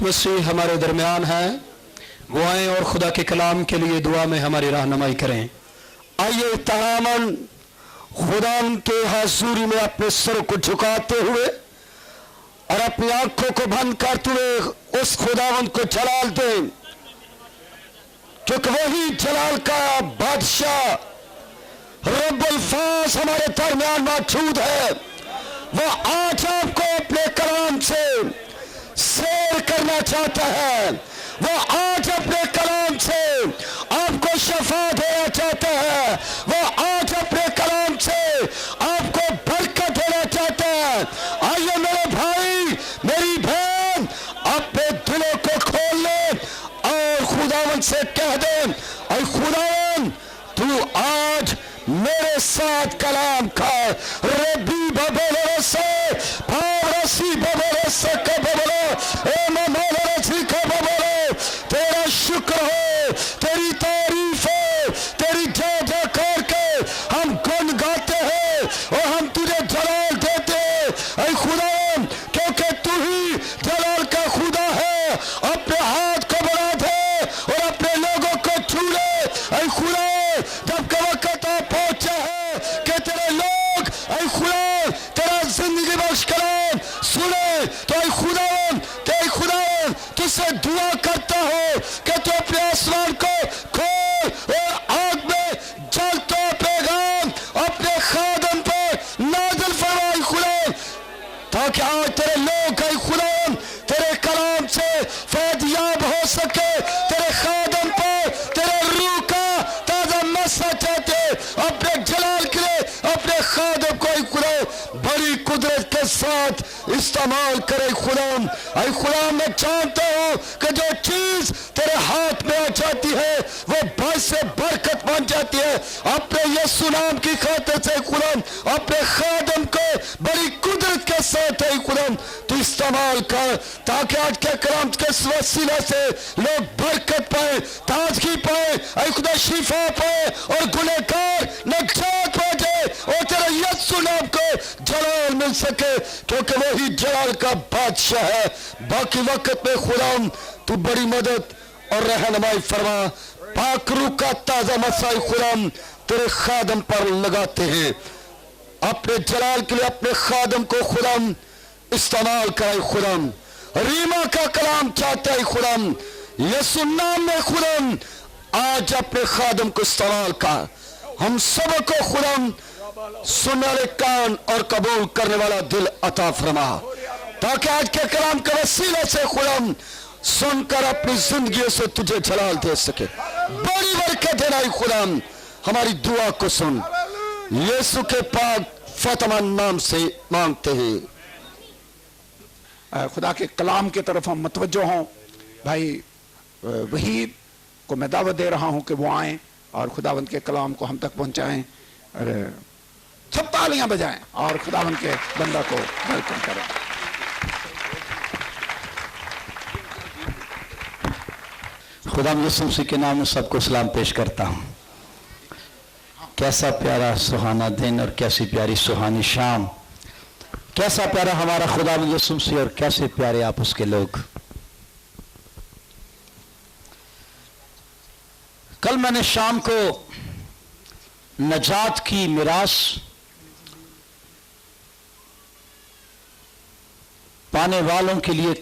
मसीह हमारे दरमियान हैं, वो आएं और खुदा के कलाम के लिए दुआ में हमारी रहनुमाई करें। आइए तमामन खुदा के हाज़ुरी में अपने सर को झुकाते हुए और अपनी आंखों को बंद करते हुए उस खुदावंद को जलाल दें, क्योंकि वही जलाल का बादशाह रब्बुल फास हमारे दरमियान मौजूद है। वो आज आपको अपने कलाम से सैर करना चाहता है। वो आज अपने कलाम से आपको शफा देना चाहता है। वो आज अपने कलाम से आपको बरकत देना चाहता है। आइए मेरे भाई मेरी बहन, अपने दिलों को खोल ले और खुदावंद से कह दे, ऐ खुदावंद तू आज मेरे साथ कलाम कर। रब्बी बबले से फारसी बबले से कबले ए ममलसी कबले, तेरा शुक्र हो, तेरी तारीफ है, तेरी जय जयकार के हम गुण गाते हैं और हम तुझे जलाल देते हैं ऐ खुदा, क्योंकि तू ही जलाल का खुदा है। अपने हाथ को बढ़ा दे और अपने लोगों को छू ले ऐ खुदा, जब का वक्त आ पहुंचा है कि तेरे लोग ऐ खुदा तेरा जिंदगी बख्श कलाम सुने, तो ऐ खुदा तुझसे दुआ करता हो कि तू अपने आसमान को खोल और आग में जलता पैगाम अपने खादम पर नाज़िल फरमाए खुदा, ताकि आज तेरे लोग ऐ खुदा तेरे कलाम से फैज़याब हो सके। तेरे खादम पर तेरे रूह का ताज़ा मसा चाहते अपने जलाल के लिए अपने खादम को ऐ खुदा बड़ी कुदरत के साथ इस्तेमाल करे। खुदा ऐ खुदा मैं जानता हूँ कि जो चीज तेरे हाथ में आ जाती है वो बाइस से बरकत बन जाती है। अपने यीशु नाम की खातिर से खुदा अपने खादम को बड़ी कुदरत के साथ है खुदा तू इस्तेमाल कर, ताकि आज के कलाम के वसीले से लोग बरकत पाए, ताजगी पाए, ऐ खुदा शिफा पाए और गुनहगार नजात पा जाए और तेरे यीशु नाम को जलाल मिल सके, क्योंकि वही जलाल का बादशाह है। बाकी वक्त में खुदा तू बड़ी मदद और रहनुमाई फरमा। पाक रूह का ताजा मसाई खुदा तेरे खादम पर लगाते हैं। अपने जलाल के लिए अपने खादम को खुदा इस्तेमाल कराए। खुदा रीमा का कलाम चाहता है खुदा, यीशु नाम में खुदा आज अपने खादम को इस्तेमाल कर। हम सबको खुदा सुनने वाले कान और कबूल करने वाला दिल अता फरमा, ताकि आज के कलाम के वसीले से खुदा सुनकर अपनी जिंदगी से तुझे जलाल दे सके। बड़ी बरकत देना खुदा, हमारी दुआ को सुन, यीशु के पाक फतमान नाम से मांगते हैं। खुदा के कलाम की तरफ हम मतवज्जो हों। भाई वहीद को मैं दावत दे रहा हूं कि वो आए और खुदावंद के कलाम को हम तक पहुंचाएं और सब तालियां बजाएं और खुदावंद के बंदा को वेलकम करें। खुदा यीशु मसीह के नाम में सबको सलाम पेश करता हूँ। कैसा प्यारा सुहाना दिन और कैसी प्यारी सुहानी शाम, कैसा प्यारा हमारा खुदा यीशु मसीह और कैसे प्यारे आप उसके लोग। कल मैंने शाम को नजात की मिरास पाने वालों के लिए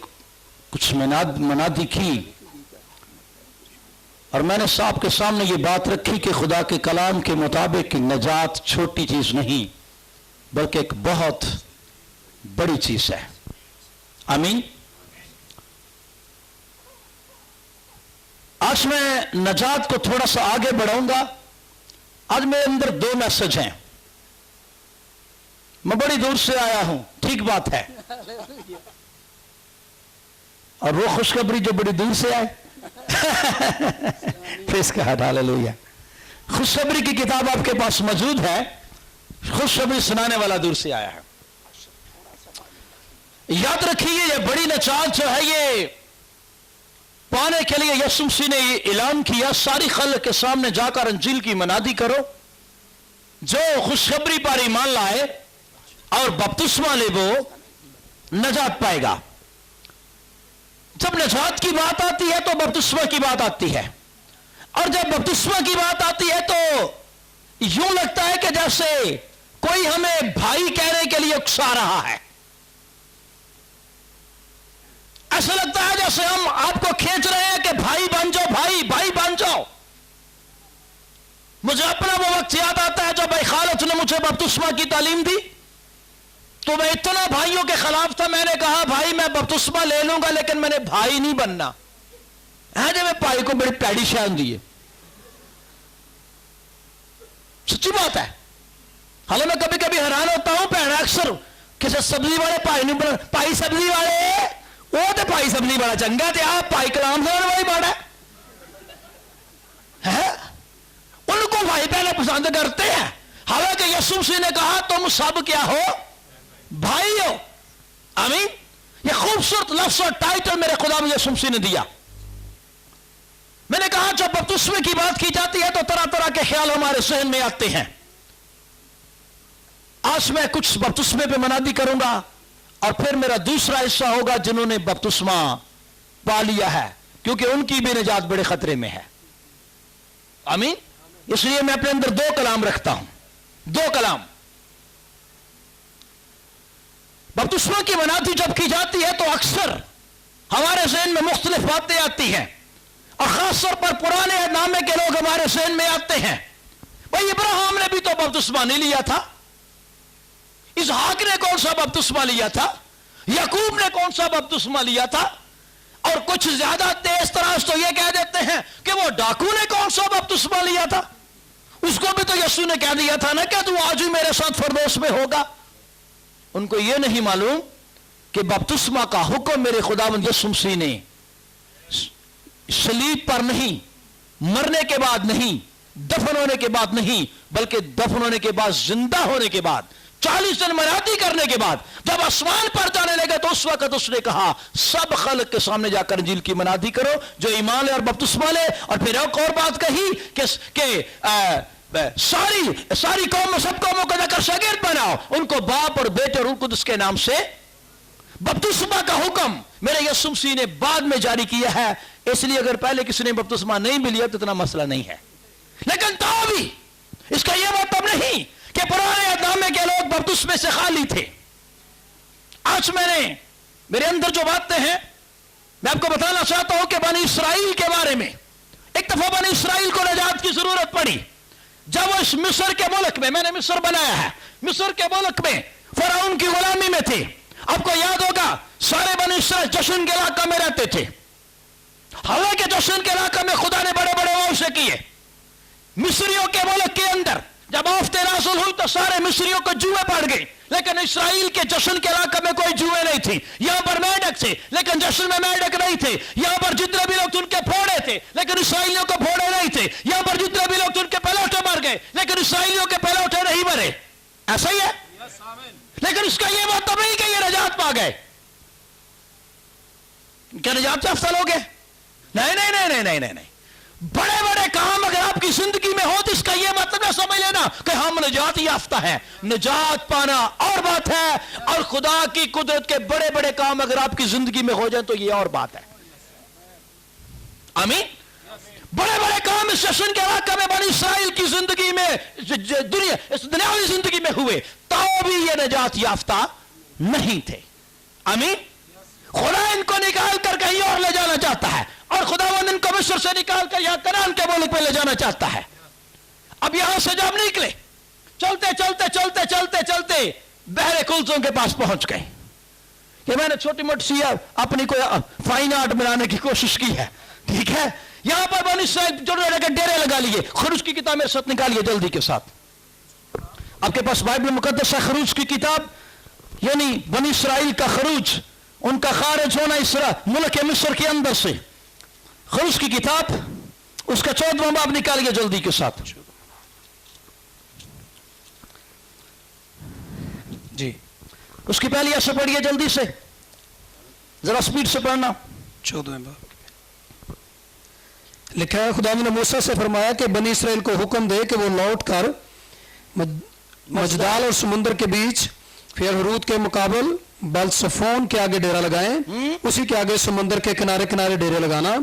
कुछ मनादी की और मैंने साहब के सामने ये बात रखी कि खुदा के कलाम के मुताबिक नजात छोटी चीज नहीं बल्कि एक बहुत बड़ी चीज है। आमीन। आज मैं नजात को थोड़ा सा आगे बढ़ाऊंगा। आज मेरे अंदर दो मैसेज हैं। मैं बड़ी दूर से आया हूं, ठीक बात है, और वो खुशखबरी जो बड़ी दूर से आए प्रेज़ गॉड, हालेलुया। खुशखबरी की किताब आपके पास मौजूद है। खुशखबरी सुनाने वाला दूर से आया है। याद रखिए ये बड़ी नजात जो है ये पाने के लिए यीशु मसीह ने ये ऐलान किया, सारी खल्क के सामने जाकर अंजील की मनादी करो। जो खुशखबरी पर ईमान लाए और बपतिस्मा ले वो नजात पाएगा। जब जब निजात की बात आती है तो बपतिस्मा की बात आती है, और जब बपतिस्मा की बात आती है तो यूं लगता है कि जैसे कोई हमें भाई कहने के लिए उकसा रहा है। ऐसा लगता है जैसे हम आपको खींच रहे हैं कि भाई बन जाओ, भाई बन जाओ। मुझे अपना वो वक्त याद आता है जब भाई खालिद ने मुझे बपतिस्मा की तालीम दी, तो मैं इतना भाइयों के खिलाफ था। मैंने कहा भाई मैं बपतिस्मा ले लूंगा लेकिन मैंने भाई नहीं बनना है। जब मैं भाई को बड़ी पैड़ी शान दी है, सच्ची बात है। हालांकि मैं कभी कभी हैरान होता हूं, भैन अक्सर किसी सब्जी वाले भाई नहीं बना, भाई सब्जी वाले वो तो भाई सब्जी बड़ा चंगा थे, आप भाई कलाम साहब वही बड़ा है, उनको भाई पहले पसंद करते हैं। हालांकि यीशु मसीह ने कहा तुम सब क्या हो, भाई हो। आमीन। ये खूबसूरत लफ्ज और टाइटल मेरे खुदा यीशु मसीह ने दिया। मैंने कहा जब बपतिस्मे की बात की जाती है तो तरह तरह के ख्याल हमारे जहन में आते हैं। आज मैं कुछ बपतिस्मे पे मनादी करूंगा और फिर मेरा दूसरा हिस्सा होगा जिन्होंने बपतिस्मा पा लिया है, क्योंकि उनकी भी निजात बड़े खतरे में है। आमीन। इसलिए मैं अपने अंदर दो कलाम रखता हूं, दो कलाम। बपतिस्मा की मनादी जब की जाती है तो अक्सर हमारे जहन में मुख्तलिफ बातें आती हैं, और खासतौर पर पुराने नामे के लोग हमारे जहन में आते हैं। भाई इब्राहिम ने भी तो बपतिस्मा नहीं लिया था, इसहाक ने कौन सा बपतिस्मा लिया था, याकूब ने कौन सा बपतिस्मा लिया था, और कुछ ज्यादा तेज तराश तो यह कह देते हैं कि वो डाकू ने कौन सा बपतिस्मा लिया था, उसको भी तो यीशु ने कह दिया था ना कि तू आज ही मेरे साथ फरदौस में होगा। उनको यह नहीं मालूम कि बपतिस्मा का हुक्म मेरे खुदावंद यीशु मसीह ने सलीब पर नहीं, मरने के बाद नहीं, दफन होने के बाद नहीं, बल्कि दफन होने के बाद, जिंदा होने के बाद, 40 दिन मनादी करने के बाद जब आसमान पर जाने लगे तो उस वक्त उसने कहा सब खल्क के सामने जाकर इंजील की मनादी करो जो ईमान ले और बपतिस्मा ले। और फिर एक और बात कही कि सारी कौम, सब कौमों को जाकर शागिर्द बनाओ, उनको बाप और बेटे और रूह कुदस के नाम से। बपतिस्मा का हुक्म मेरे यीशु मसीह ने बाद में जारी किया है, इसलिए अगर पहले किसी ने बपतिस्मा नहीं भी लिया तो इतना मसला नहीं है। लेकिन तो भी इसका यह मतलब नहीं कि पुराने नामे के लोग बपतिस्मे से खाली थे। आज मेरे अंदर जो बातें हैं मैं आपको बताना चाहता हूं कि बनी इसराइल के बारे में। एक दफा बनी इसराइल को निजात की जरूरत पड़ी जब वो इस मिस्र के मुल्क में, मैंने मिस्र बनाया है, मिस्र के मुल्क में फराउन की गुलामी में थे। आपको याद होगा सारे बनी इसराइल जश्न के इलाका में रहते थे। हालांकि जश्न के इलाका में खुदा ने बड़े बड़े वादे किए। मिस्रियों के मुल्क के अंदर जब आफते नाज़िल हुई तो सारे मिस्रियों को जुए पड़ गए, लेकिन इसराइल के जश्न के इलाका में कोई जुए नहीं थी। यहां पर मेंढक थे लेकिन जश्न में मेंढक नहीं थे। यहां पर जितने भी लोग उनके फोड़े थे लेकिन इसराइलियों को फोड़े नहीं थे। यहां पर जितने भी लोग उनके पहलौठे मर गए लेकिन इसराइलियों के पहलौठे नहीं मरे। ऐसा ही है। लेकिन इसका यह मतलब नहीं कि ये निजात पा गए। क्या निजात याफ्ता लोग हैं? नहीं नहीं नहीं नहीं नहीं नहीं नहीं। बड़े बड़े काम अगर आपकी जिंदगी में हो तो इसका यह मतलब है समझ लेना कि हम निजात याफ्ता हैं। निजात पाना और बात है, और खुदा की कुदरत के बड़े बड़े काम अगर आपकी जिंदगी में हो जाए तो यह और बात है। आमीन। बड़े बड़े काम इस जश्न के इलाके में बनी इसराइल की जिंदगी में, इस दुनियावी जिंदगी में हुए तो भी ये निजात याफ्ता नहीं थे। आमीन। खुदा इनको निकाल कर कहीं और ले जाना चाहता है, और खुदावंद इनको मिस्र से निकाल कर यहां कनान के मुल्क में ले जाना चाहता है। अब यहां से जब निकले, चलते चलते चलते चलते चलते बहरे कुल्सों के पास पहुंच गए। ये मैंने छोटी मोटी सी अपनी कोई फाइन आर्ट बनाने की कोशिश की है, ठीक है। यहां पर बनी इसराइल जो डेरे लगा लिए। खरूज की किताब मेरे साथ निकालिए जल्दी के साथ। आपके पास बाइबल मुकद्दस है, खरूज की किताब, यानी बनी इसराइल का खरूज, उनका खारिज होना मुल्क मिस्र के अंदर से। खरूज की किताब उसका 14वां बाब निकालिए जल्दी के साथ जी। उसकी पहली ऐसे पढ़िए जल्दी से, जरा स्पीड से पढ़ना। 14वें बाब लिखा है, खुदा ने मूसा से फरमाया कि बनी इसराइल को हुक्म दे कि वो लौट कर मजदाल और समुद्र के बीच फिर हरूद के मुकाबल बालसफोन के आगे डेरा लगाएं, उसी के आगे समुद्र के किनारे किनारे डेरे लगाना।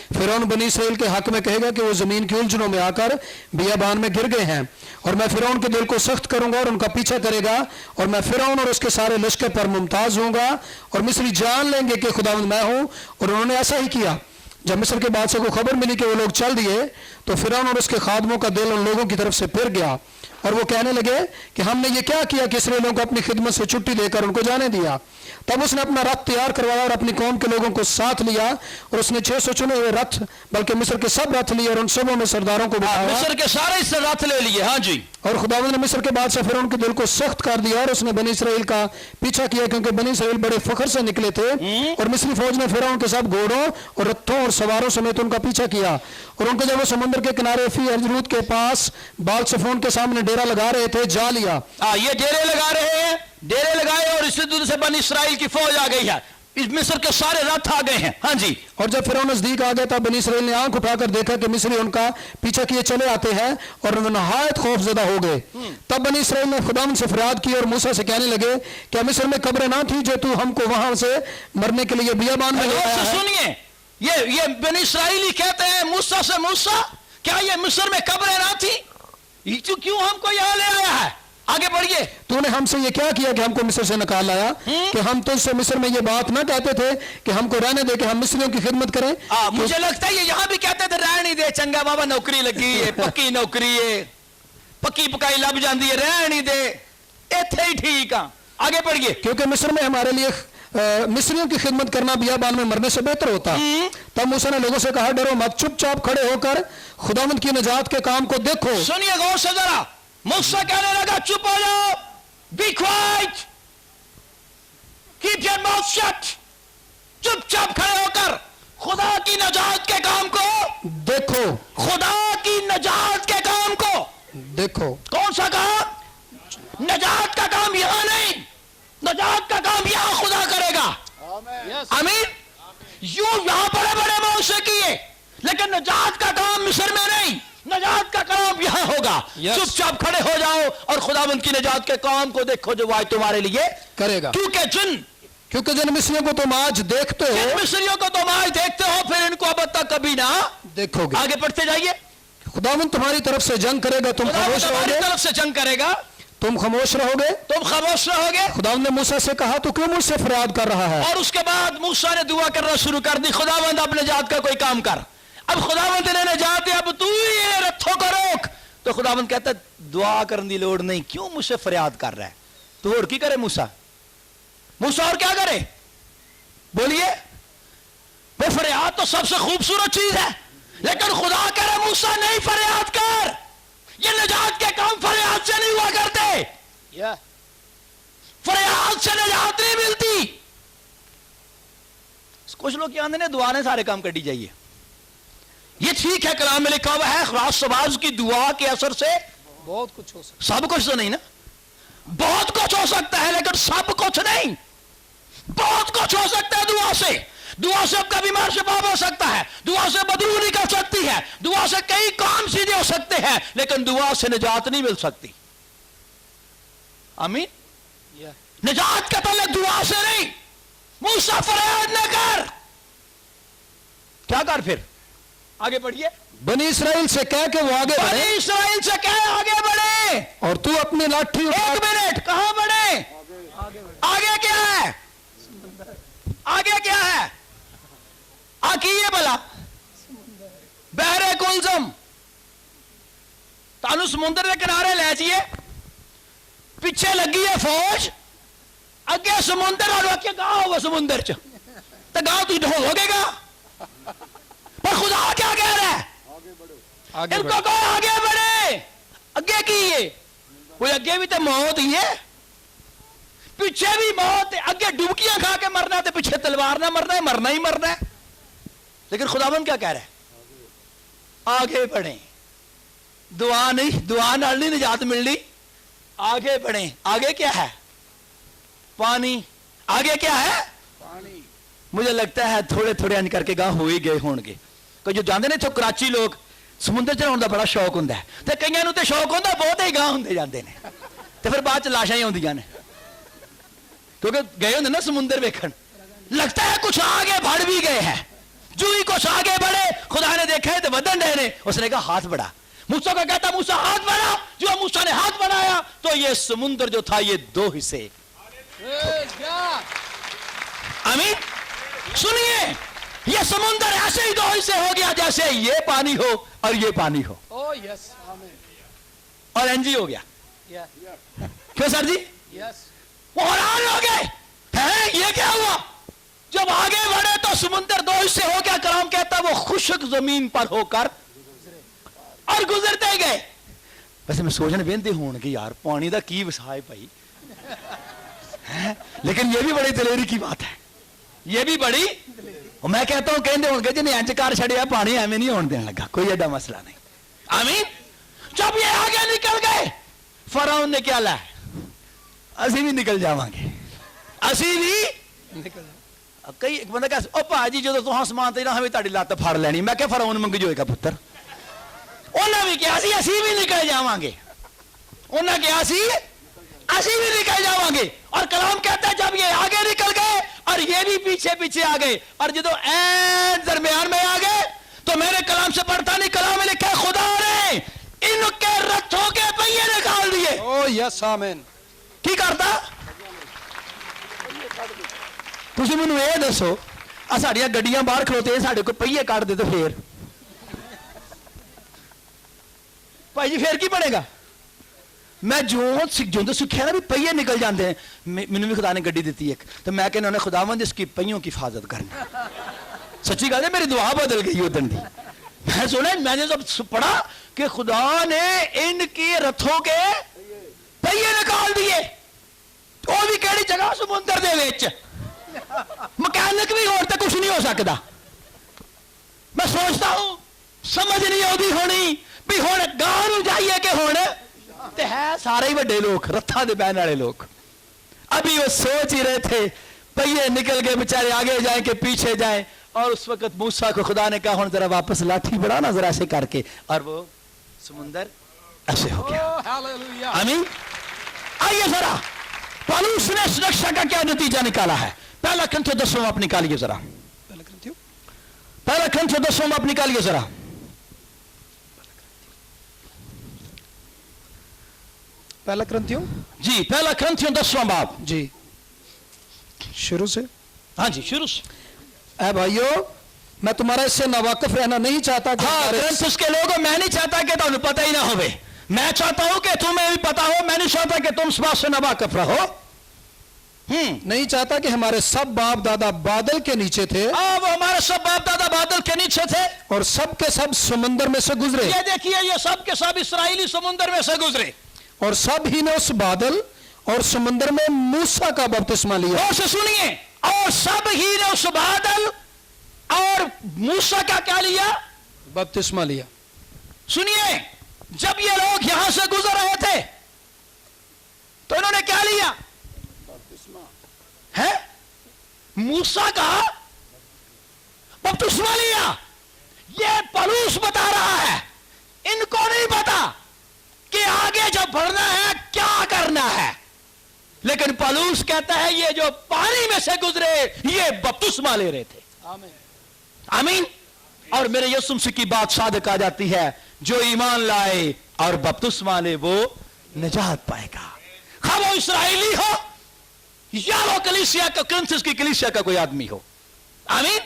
फिरौन बनी इसराइल के हक में कहेगा कि वो जमीन की उलझनों में आकर बियाबान में गिर गए हैं, और मैं फिरौन के दिल को सख्त करूंगा और उनका पीछा करेगा, और मैं फिरौन और उसके सारे लश्कर पर मुमताज होऊंगा, और मिस्री जान लेंगे कि खुदावंद मैं हूं। और उन्होंने ऐसा ही किया। जब मिस्र के बादशाह को खबर मिली कि वो लोग चल दिए, तो फिरौन और उसके खादमों का दिल उन लोगों की तरफ से फिर गया, और वो कहने लगे कि हमने ये क्या किया कि इसराइलियों को अपनी खिदमत से छुट्टी देकर उनको जाने दिया। तब उसने अपना रथ तैयार करवाया और अपनी कौम के लोगों को साथ लिया, और उसने 600 चुने हुए रथ, बल्कि मिस्र के सब रथ लिए, और उन सबों में सरदारों को बिठाया। मिस्र के सारे इससे रथ ले लिए। हाँ जी। और खुदावंद ने मिस्र के बादशाह फिरौन के दिल को सख्त कर दिया, और उसने बनी इसराइल का पीछा किया, क्योंकि बनी इसराइल बड़े फखर से निकले थे। और मिस्री फौज ने फिरौन के सब घोड़ों और रथों और सवारों समेत उनका पीछा किया, और उनको जब वो समुद्र के किनारे फी अर्जरूद के पास बाल सफोन के सामने डेरा लगा रहे थे, जा लिया। ये डेरे लगा रहे हैं, डेरे लगाए, और इसी दूर से बनी इसराइल की फौज आ गई है, इस मिस्र के सारे रथ आ गए हैं। हाँ जी। और जब फिरौन नजदीक आ गया, तब बनी इसराइल ने आंख उठाकर देखा कि मिस्री उनका पीछा किए चले आते हैं, और नहायत खौफजदा हो गए। तब बनी इसराइल ने खुदावंद से फरियाद की और मूसा से कहने लगे, क्या मिस्र में कब्रें ना थी जो तू हमको वहां से मरने के लिए बियाबान में ले आया है? सुनिए, ये बनी इसराइली कहते हैं मूसा से, मूसा क्या ये मिस्र में कब्रें ना थी? क्यों हमको यहाँ ले आया है? आगे बढ़िए। तूने हमसे ये क्या किया कि हमको मिस्र से निकाल लाया? कि हम तुझसे मिस्र में ये बात ना कहते थे कि हमको रहने दे, कि हम मिस्रियों की खिदमत करें? मुझे लगता है ये यहाँ भी कहते थे रहने दे, चंगा बाबा नौकरी लगी है, पक्की नौकरी है, पक्की पकाई लग जाती है, रहने दे, इत्थे ही ठीक है। आगे बढ़िए। क्योंकि मिस्र में हमारे लिए मिस्रियों की खिदमत करना बियाबान में मरने से बेहतर होता। तब मूसा ने लोगों से कहा, डरो मत, चुपचाप खड़े होकर खुदावंद की निजात के काम को देखो। सुनिए गौर से जरा। मूसा कहने लगा, चुप हो जाओ, be quiet, keep your mouth shut, चुपचाप खड़े होकर खुदा की निजात के काम को देखो। खुदा की निजात के काम को देखो। कौन सा काम? निजात का काम यहां नहीं, निजात का काम यहां खुदा करेगा। आमीन। यूं यहां बड़े बड़े मौसे किए, लेकिन निजात का काम मिस्र में नहीं, निजात का काम यहां होगा। चुपचाप खड़े हो जाओ और खुदावंद की निजात के काम को देखो जो वो तुम्हारे लिए करेगा। क्योंकि जिन मिस्रियों को तुम आज देखते हो, मिस्रियों को तुम आज देखते हो, फिर इनको अब तक कभी ना देखोगे। आगे बढ़ते जाइए। खुदावंद तुम्हारी तरफ से जंग करेगा, तुम खामोश रहोगे। तरफ से जंग करेगा, तुम खामोश रहोगे। तुम खामोश रहोगे। खुदावंद ने मूसा से कहा, तू क्यों मुझसे फरियाद कर रहा है? और उसके बाद मूसा ने दुआ करना शुरू कर दी, खुदावंद अपने निजात का कोई काम कर। अब खुदावंद ने निजात दिया, अब तू ही ये रथों को रोक। तो खुदावंद कहता है, दुआ करने की लोड़ नहीं, क्यों मुझसे फरियाद कर रहा है? तो और की करे मूसा? मूसा और क्या करे? बोलिए। वो फरियाद तो सबसे खूबसूरत चीज है, लेकिन खुदा कह रहा मूसा नहीं फरियाद कर, ये निजात के काम फरियाद से नहीं हुआ करते। फरियाद से निजात नहीं मिलती। कुछ लोग क्या ने दुआ ने सारे काम कर दी जाइए। ये ठीक है, कलाम में लिखा हुआ है, खास सबाज की दुआ के असर से बहुत कुछ हो सकता। सब कुछ तो नहीं ना, बहुत कुछ हो सकता है, लेकिन सब कुछ नहीं। बहुत कुछ हो सकता है दुआ से। दुआ से आपका बीमार शिफा हो सकता है, दुआ से बदबू निकल सकती है, दुआ से कई काम सीधे हो सकते हैं, लेकिन दुआ से निजात नहीं मिल सकती। आमीन। निजात का ताल्लुक दुआ से नहीं। मूसा फरियाद न कर, क्या कर? फिर आगे बढ़िए। बनी इसराइल से कह के वो आगे बढ़े। बनी इसराइल से कह आगे बढ़े, और तू अपनी लाठी एक मिनट, कहां बढ़े? आगे क्या है? आगे क्या है? आकिए भला बहरे कुलजम, तानू समुद्र के किनारे ले जाइए, पीछे लगी है फौज, अगे समुद्र और आके गांव होगा समुद्र च, तो गांव तू ढोल होगेगा। पर खुदा क्या कह रहा है? इनको कहो आगे बढ़े। आगे की है? कोई आगे भी तो मौत ही है, पीछे भी मौत है। आगे डुबकियां खा के मरना है, तो पीछे तलवार ना मरना है, मरना ही मरना है। लेकिन खुदावन क्या कह रहा है? आगे बढ़े। दुआ नहीं, दुआ नाल नहीं निजात मिलनी, आगे बढ़े। आगे क्या है? पानी। आगे क्या है? पानी। मुझे लगता है थोड़े थोड़े अन करके गांव हो ही गए होंगे। कोई जो जाते ने, तो कराची लोग समुद्र चढ़ाने का बड़ा शौक होंगे, तो कईयां नूं ते शौक होंगे, बहुत ही गांव होंगे जाते हैं, तो फिर बाद च लाशां ही आउंदियां ने। क्योंकि गए होंगे ना समुंदर वेखन, लगता है कुछ आगे बढ़ भी गए हैं। जो ही कुछ आगे बढ़े खुदा ने देखा है तो वदन रहे ने, उसने कहा हाथ बढ़ा। मूसा का कहता मूसा हाथ बढ़ा, जो मूसा ने हाथ बढ़ाया तो ये समुंदर जो था ये 2 हिस्से। आमीन। सुनिए, ये समुंदर ऐसे ही 2 हिस्से हो गया जैसे ये पानी हो और ये पानी हो। और एनजी हो गया। क्यों सर जी? वो हैरान हो गए, हैं ये क्या हुआ? जब आगे बढ़े तो समुंदर 2 हिस्से हो गया। कलाम कहता वो खुशक जमीन पर होकर और गुजरते गए। वैसे मैं सोचने बेनते हूं कि यार पानी का की वसाए भाई है, लेकिन ये भी बड़ी दलेरी की बात है, ये भी बड़ी। और मैं कहता हूं कहते होंगे जिन्हें इंज कर छड़िया पानी एवं नहीं होने देने लगा, कोई ऐसा मसला नहीं। आमीन। जब ये आगे निकल गए फराउन ने क्या लाया, असी भी निकल जावांगे, असी भी निकल। कई एक बंदा कह भाजी जो तुम समान ते ना हमें ताड़ी लत्त फड़ लेनी। मैं क्या फराउन मंग जोएगा पुत्र, उन्हें भी कहा असी भी निकल जावांगे, उन्हें कहा असी भी निकल जावांगे। और कलाम कहता है जब ये आगे निकल गए और ये भी पीछे पीछे आ गए और जो दरमियान में आ गए तो मेरे कलाम से पढ़ता नहीं, कलाम में लिखा खुदा ने इनके रथों के पहिए निकाल दिए। ओ यस आमीन। की करता तुसी मैनू ये दसो, साड़ियां गड्डियां बाहर खलोते साढ़े को पहिए काट दे तो फिर भाई जी फिर की बनेगा? मैं जो सीखा ना भी पहिए निकल जाते हैं। मैनू भी खुदा ने गड्डी दी एक, तो मैं कहना उन्हें खुदावंद इसकी पहियों की हिफाजत करनी। सच्ची गल है, मेरी दुआ बदल गई उदन दी। मैं सुना, मैंने जब पढ़ा कि खुदा ने इनके रथों के पहिए निकाल दिए, वो भी केड़ी जगह समुंदर दे विच। मकैनिक भी और तो कुछ नहीं हो सकता। मैं सोचता हूं समझ नहीं आती होनी भी हुण गांव जाइए कि हुण ते है सारे ही बड़े लोग, रथा दे बहन वाले लोग। अभी वो सोच ही रहे थे पहिए निकल गए, बेचारे आगे जाए कि पीछे जाए। और उस वक्त मूसा को खुदा ने कहा हुण जरा वापस लाठी बढ़ा ना जरा ऐसे करके, और वो समुंदर ऐसे हो गया। आमीन। आइए जरा पौलुस ने सुरक्षा का क्या नतीजा निकाला है। पहला ग्रंथियों 10वां आप निकालिए जरा, पहला ग्रंथियों 10वां आप निकालिए जरा। पहला ग्रंथियों जी, पहला ग्रंथियों 10वां बाब जी, शुरू से। हाँ जी शुरू से। ऐ भाइयों, मैं तुम्हारा इससे नावाकिफ रहना नहीं चाहता कि हाँ ग्रंथ उसके लोगों, मैं नहीं चाहता कि तुम्हें पता ही ना होवे, मैं चाहता हूं कि तुम्हें भी पता हो। मैं नहीं चाहता कि तुम इस बात से नावाकिफ रहो। नहीं चाहता कि हमारे सब बाप दादा बादल के नीचे थे। वो हमारे सब बाप दादा बादल के नीचे थे और सब के सब समुंदर में से गुजरे। ये देखिए, ये सब के सब इस्राएली समुंदर में से गुजरे और सब ही ने उस बादल और समुंदर में मूसा का बपतिस्मा लिया। और से सुनिए, और सब ही ने उस बादल और मूसा का क्या लिया? बपतिस्मा लिया। सुनिए, जब ये लोग यहां से गुजर रहे थे तो इन्होंने क्या लिया है? मूसा का बपतिस्मा लिया। ये पौलुस बता रहा है, इनको नहीं पता कि आगे जब बढ़ना है क्या करना है। लेकिन पौलुस कहता है ये जो पानी में से गुजरे ये बपतिस्मा ले रहे थे। आमीन। और मेरे यीशु मसीह की बात सादिक आ जाती है, जो ईमान लाए और बपतिस्मा ले वो निजात पाएगा। खा वो इस्राएली हो या वो कलीसिया का, क्रिंथस की कलीसिया का कोई आदमी हो। आमीन।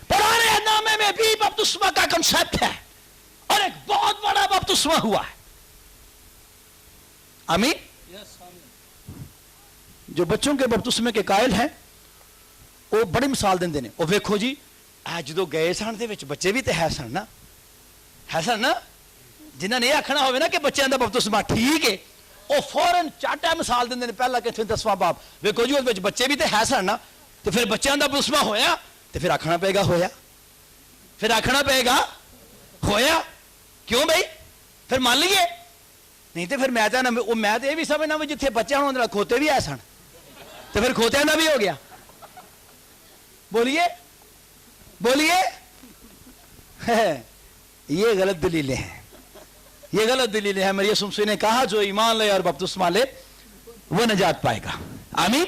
पुराने नामे में भी बपतिस्मा का कंसेप्ट है और एक बहुत बड़ा बपतिस्मा हुआ है। आमीन। जो बच्चों के बपतिस्मे के कायल हैं वो बड़ी मिसाल देंगे ने। वो वेखो जी, जो गए सन दे विच बच्चे भी तो है सन ना, है सन ना। जिन्होंने ये आखना हो ना कि बच्चों का बपतिस्मा ठीक है, वो फौरन चाटा मिसाल देंगे ने। पहला कहते 10वां बाब वेखो जी, उस बच्चे भी तो है सन ना, तो फिर बच्चों का बपतिस्मा होया तो फिर आखना पेगा होया, फिर आखना पेगा होया। क्यों भाई? फिर मान लीए, नहीं तो फिर मैं तो ये भी समझना भी जिथे बच्चे होने खोते भी है सन तो फिर खोतिया का भी हो गया। बोलिए बोलिए ये गलत दलीलें हैं, ये गलत दलीलें हैं। मेरे यीशु मसीह ने कहा जो ईमान ले और बपतिस्मा ले वो निजात पाएगा। आमीन।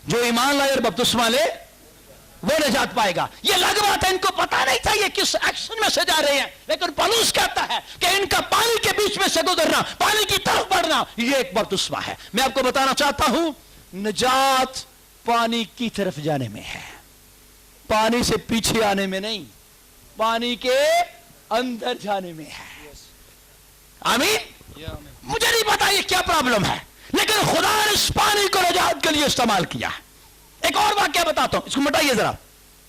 जो ईमान लाए और बपतिस्मा ले वो निजात पाएगा। ये अलग बात है, इनको पता नहीं था ये किस एक्शन में से जा रहे हैं, लेकिन पौलुस कहता है कि इनका पानी के बीच में से गुजरना, पानी की तरफ बढ़ना, ये एक बपतिस्मा है। मैं आपको बताना चाहता हूं, निजात पानी की तरफ जाने में है, पानी से पीछे आने में नहीं, पानी के अंदर जाने में है। आमीन। मुझे नहीं पता ये क्या प्रॉब्लम है, लेकिन खुदा ने इस पानी को निजात के लिए इस्तेमाल किया। एक और वाक्य बताता हूं, इसको मिटाइए जरा,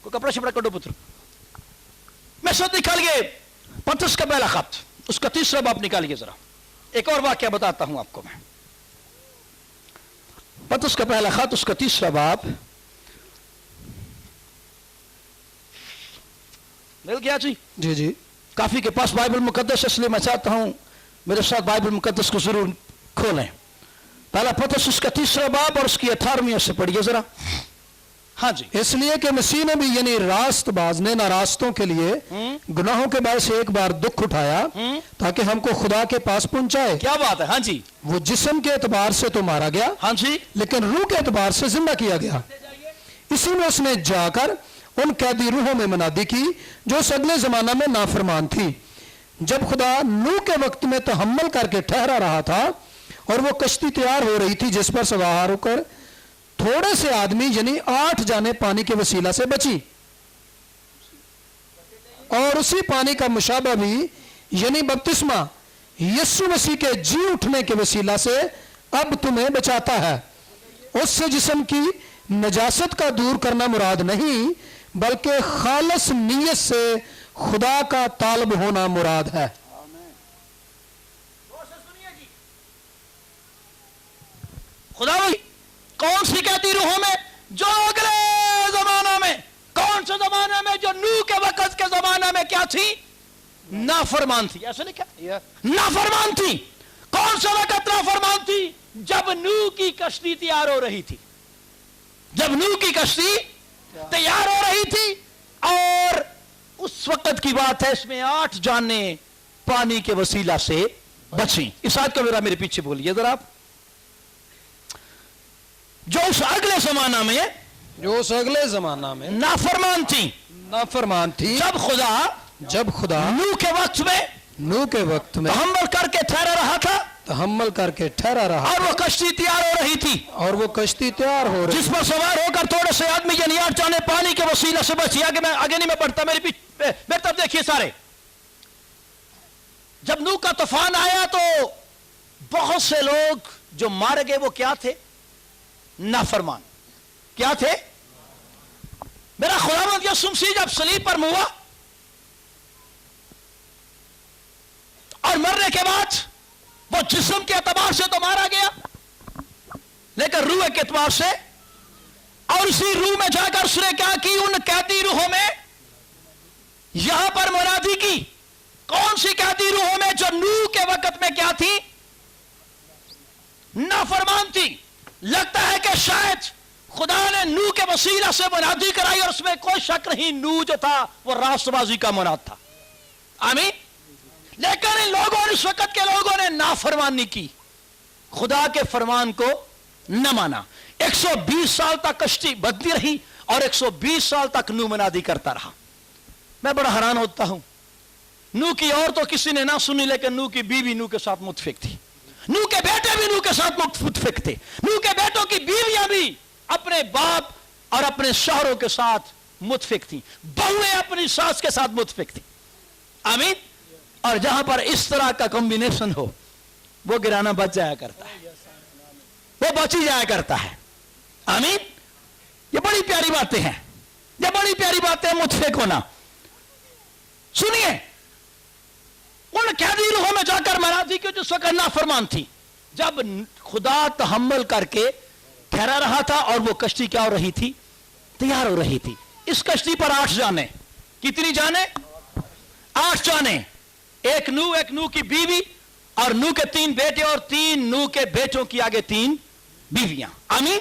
कोई कपड़ा शपड़ा कटो पुत्र। मैं सब निकालिए पतरस का पहला खत, उसका 3रा बाब निकालिए जरा। एक और वाक्य बताता हूं आपको मैं, पतरस का पहला खत, उसका 3रा बाब। मिल गया जी? जी जी। काफी के पास बाइबल मुकद्दस, इसलिए मैं चाहता हूं मेरे साथ बाइबल मुकद्दस को जरूर खोलें। पहला पतरस उसका 3रा बाब और उसकी 18वीं से पढ़िए जरा। हाँ जी। इसलिए कि मसीह ने भी यानी रास्तबाज ने नारास्तों के लिए गुनाहों के बायस एक बार दुख उठाया ताकि हमको खुदा के पास पहुंचाए। क्या बात है। हाँ जी। वो जिस्म के एतबार से तो मारा गया, हाँ जी, लेकिन रूह के एतबार से जिंदा किया गया। इसी में उसने जाकर उन कैदी रूहों में मनादी की जो उस अगले जमाना में नाफरमान थी, जब खुदा नूह के वक्त में तहम्मुल करके ठहरा रहा था और वो कश्ती तैयार हो रही थी जिस पर सवार होकर थोड़े से आदमी यानी 8 जाने पानी के वसीला से बची। और उसी पानी का मुशाबा भी यानी बपतिस्मा यीशु मसीह के जी उठने के वसीला से अब तुम्हें बचाता है। उससे जिस्म की नजासत का दूर करना मुराद नहीं, बल्कि खालस नीयत से खुदा का तालब होना मुराद है। खुदा कौन सी कहती रूहों में? जो अगले जमाना में, कौन से जमाना में? जो नूह के वक्त के जमाना में क्या थी? नाफरमान थी। ऐसे नहीं क्या? नाफरमान थी। कौन सा वक्त नाफरमान थी? जब नूह की कश्ती तैयार हो रही थी, जब नूह की कश्ती तैयार हो रही थी, और उस वक्त की बात है, इसमें 8 जाने पानी के वसीला से बची। इस आयत को मेरे पीछे बोलिए जरा आप। जो उस अगले जमाना में, जो उस अगले जमाना में नाफरमान थी, नाफरमान थी, जब खुदा नूह के वक्त में, नूह के वक्त में तहम्मुल करके ठहरा रहा था, तहम्मुल करके ठहरा रहा, और वो कश्ती तैयार हो रही थी, और वो कश्ती तैयार हो रही, जिस पर सवार होकर थोड़े से आदमी यानी 8 जाने पानी के वसीला से बची। आगे नहीं मैं पढ़ता, मेरे तरफ देखिए सारे। जब नूह का तूफान आया तो बहुत से लोग जो मारे गए वो क्या थे? नाफरमान। क्या थे? मेरा खुदावंद यीशु मसीह जब सलीब पर मुआ और मरने के बाद वो जिस्म के एतबार से तो मारा गया, लेकिन रूह के एतबार से, और उसी रूह में जाकर उसने क्या की? उन कैदी रूहों में यहां पर मुनादी की। कौन सी कैदी रूहों में? जो नूह के वक्त में क्या थी? नाफरमान थी। लगता है कि शायद खुदा ने नूह के वसीला से मुनादी कराई, और उसमें कोई शक नहीं, नूह जो था वो रास्तबाजी का मुनाद था। आमीन। लेकिन इन लोगों ने, इस वक्त के लोगों ने नाफरमानी की, खुदा के फरमान को न माना। 120 साल तक कश्ती बदती रही और 120 साल तक नूह मुनादी करता रहा। मैं बड़ा हैरान होता हूं, नूह की और तो किसी ने ना सुनी, लेकिन नूह की बीवी नूह के साथ मुतफिक थी, नूह के बेटे भी नूह के साथ मुतफिक थे, नूह के बेटों की बीवियां भी अपने बाप और अपने शौहरों के साथ मुतफिक थी, बहुएं अपनी सास के साथ मुतफिक थी। आमीन। और जहां पर इस तरह का कॉम्बिनेशन हो, वो गिराना बच जाया करता है, वो बच ही जाया करता है। आमीन। ये बड़ी प्यारी बातें हैं, ये बड़ी प्यारी बातें हैं, मुतफिक होना। सुनिए, उन कैदी रूहों में जाकर मनादी की जिस वक्त नाफरमान थी, जब खुदा तहम्मुल करके ठहरा रहा था, और वो कश्ती क्या हो रही थी? तैयार हो रही थी। इस कश्ती पर 8 जाने। कितनी जाने? 8 जाने। एक नूह की बीवी, और नूह के 3 बेटे, और 3 नूह के बेटों की आगे 3 बीवियां। आमीन।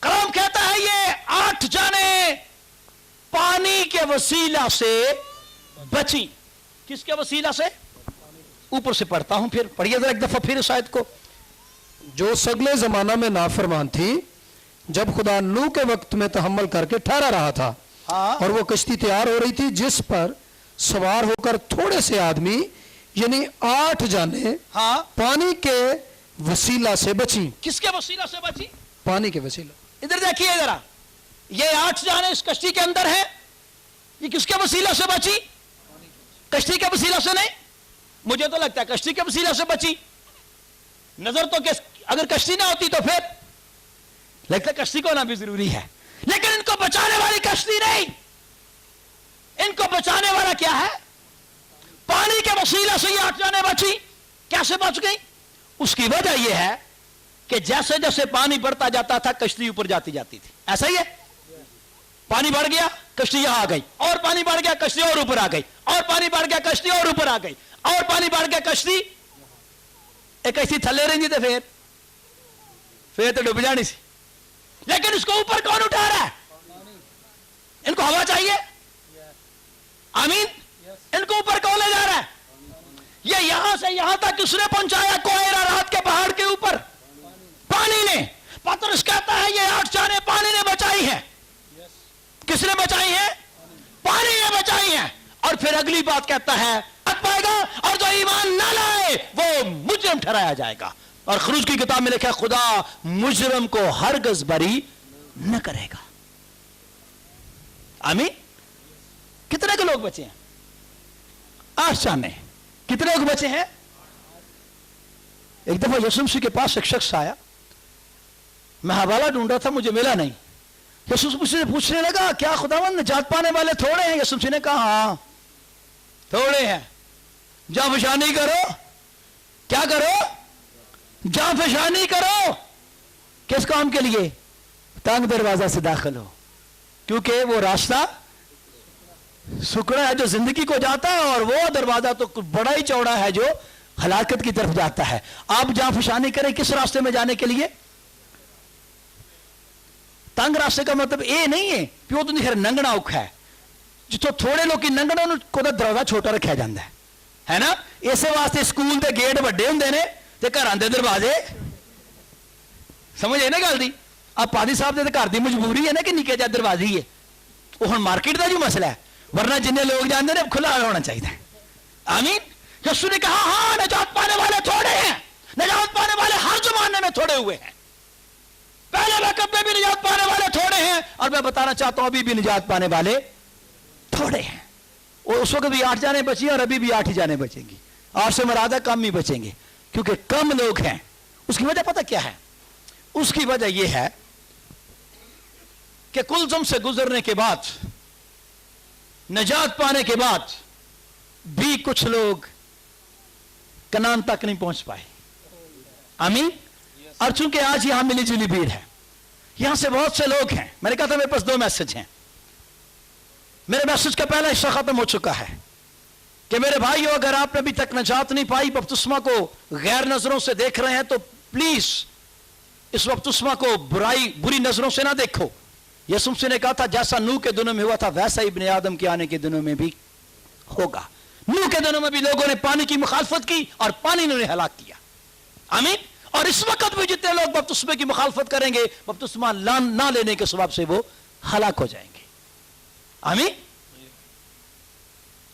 कलाम कहता है ये 8 जाने पानी के वसीला से बची। किसके वसीला से? ऊपर से पढ़ता हूं, फिर पढ़िए जरा एक दफा फिर शायद को। जो सगले जमाना में नाफरमान थी, जब खुदा नूह के वक्त में तहम्मुल करके ठहरा रहा था हाँ। और वो कश्ती तैयार हो रही थी जिस पर सवार होकर थोड़े से आदमी यानी 8 जाने हाँ। पानी के वसीला से बची। किसके वसीला से बची? पानी के वसीला। इधर देखिए जरा, ये 8 जाने इस कश्ती के अंदर है, ये किसके वसीला से बची? कश्ती के वसीला से नहीं, मुझे तो लगता है कश्ती के वसीला से बची। नजर तो अगर कश्ती ना होती तो फिर लगता है कश्ती को होना भी जरूरी है, लेकिन इनको बचाने वाली कश्ती नहीं, इनको बचाने वाला क्या है? पानी के वसीला से ये 8 जाने बची। कैसे बच गई? उसकी वजह यह है कि जैसे जैसे पानी बढ़ता जाता था कश्ती ऊपर जाती जाती थी। ऐसा ही है, पानी बढ़ गया कश्ती यहां आ गई, और पानी बढ़ गया कश्ती और ऊपर आ गई, और पानी बढ़ गया कश्ती और ऊपर आ गई, और पानी बढ़ गया कश्ती एक ऐसी थले रही तो फिर तो डूब जानी सी। लेकिन इसको ऊपर कौन उठा रहा है? इनको हवा चाहिए, आमीन। इनको ऊपर कौन ले जा रहा है? ये यहां से यहां तक किसने पहुंचाया? कोयरा रात के पहाड़ के ऊपर पानी ने। पतरस कहता है ये 8 जाने पानी ने बचाई है। किसने बचाई है? पानी ने बचाई है। और फिर अगली बात कहता है पाएगा, और जो ईमान ना लाए वो मुजरिम ठहराया जाएगा। और खरूज की किताब में लिखा है खुदा मुजरिम को हरगिज़ बरी न करेगा। आमीन। कितने के लोग बचे हैं? 8 जाने। कितने लोग बचे हैं? एक दफा यीशु मसीह के पास एक शख्स आया, मैं हवाला ढूंढ रहा था, मुझे मिला नहीं। यीशु मसीह से पूछने लगा क्या खुदावंद निजात पाने वाले थोड़े हैं? यीशु मसीह ने कहा हाँ थोड़े हैं। जाओ फशानी करो। क्या करो? जाओ फशानी करो। किस काम के लिए? तंग दरवाजा से दाखिल हो, क्योंकि वो रास्ता सुकड़ा है जो जिंदगी को जाता है, और वो दरवाजा तो बड़ा ही चौड़ा है जो हलाकत की तरफ जाता है। आप जहां फशानी करें किस रास्ते में जाने के लिए? तंग रास्ते का मतलब ये नहीं है प्यो तो नहीं नंगना औखा है, जितो थोड़े लोग नंगना को दरवाजा छोटा रखा जाता है ना। इस वास्ते स्कूल के गेट वड्डे हुंदे ने ते घरां दे दरवाजे, समझ है ना गल दी। अब पादी साहब दे घर की मजबूरी है ना कि निके जा दरवाजे ही है, वो हुण मार्केट का जो मसला है, वरना जिन्ने लोग जाते हैं खुला होना चाहिए। आमीन। यीशु ने कहा हाँ निजात पाने वाले थोड़े हैं, निजात पाने वाले हर जमाने में थोड़े हुए हैं, पहले वक्त में भी निजात पाने वाले थोड़े हैं, और मैं बताना चाहता हूं अभी भी निजात पाने वाले थोड़े हैं। और उस वक्त भी 8 जाने बची और अभी भी 8 ही जाने बचेंगी। 8 से मरादा कम ही बचेंगे, क्योंकि कम लोग हैं। उसकी वजह पता क्या है? उसकी वजह यह है कि कुलजुम से गुजरने के बाद, निजात पाने के बाद भी कुछ लोग कनान तक नहीं पहुंच पाए। आमीन। और चूंकि आज यहां मिली जुली भीड़ है, यहां से बहुत से लोग हैं। मैंने कहा था मेरे पास 2 मैसेज हैं। मेरे मैसेज का पहला हिस्सा खत्म हो चुका है कि मेरे भाइयों अगर आपने अभी तक निजात नहीं पाई, बपतिस्मा को गैर नजरों से देख रहे हैं, तो प्लीज इस बपतिस्मा को बुरी नजरों से ना देखो। यीशु मसीह ने कहा था जैसा नूह के दिनों में हुआ था वैसा ही इब्ने आदम के आने के दिनों में भी होगा। नूह के दिनों में भी लोगों ने पानी की मुखालफत की और पानी ने उन्हें हलाक किया। आमीन। और इस वक्त भी जितने लोग बपतिस्मे की मुखालफत करेंगे, बपतिस्मा ना लेने के सबब से वो हलाक हो जाएंगे। आमीन।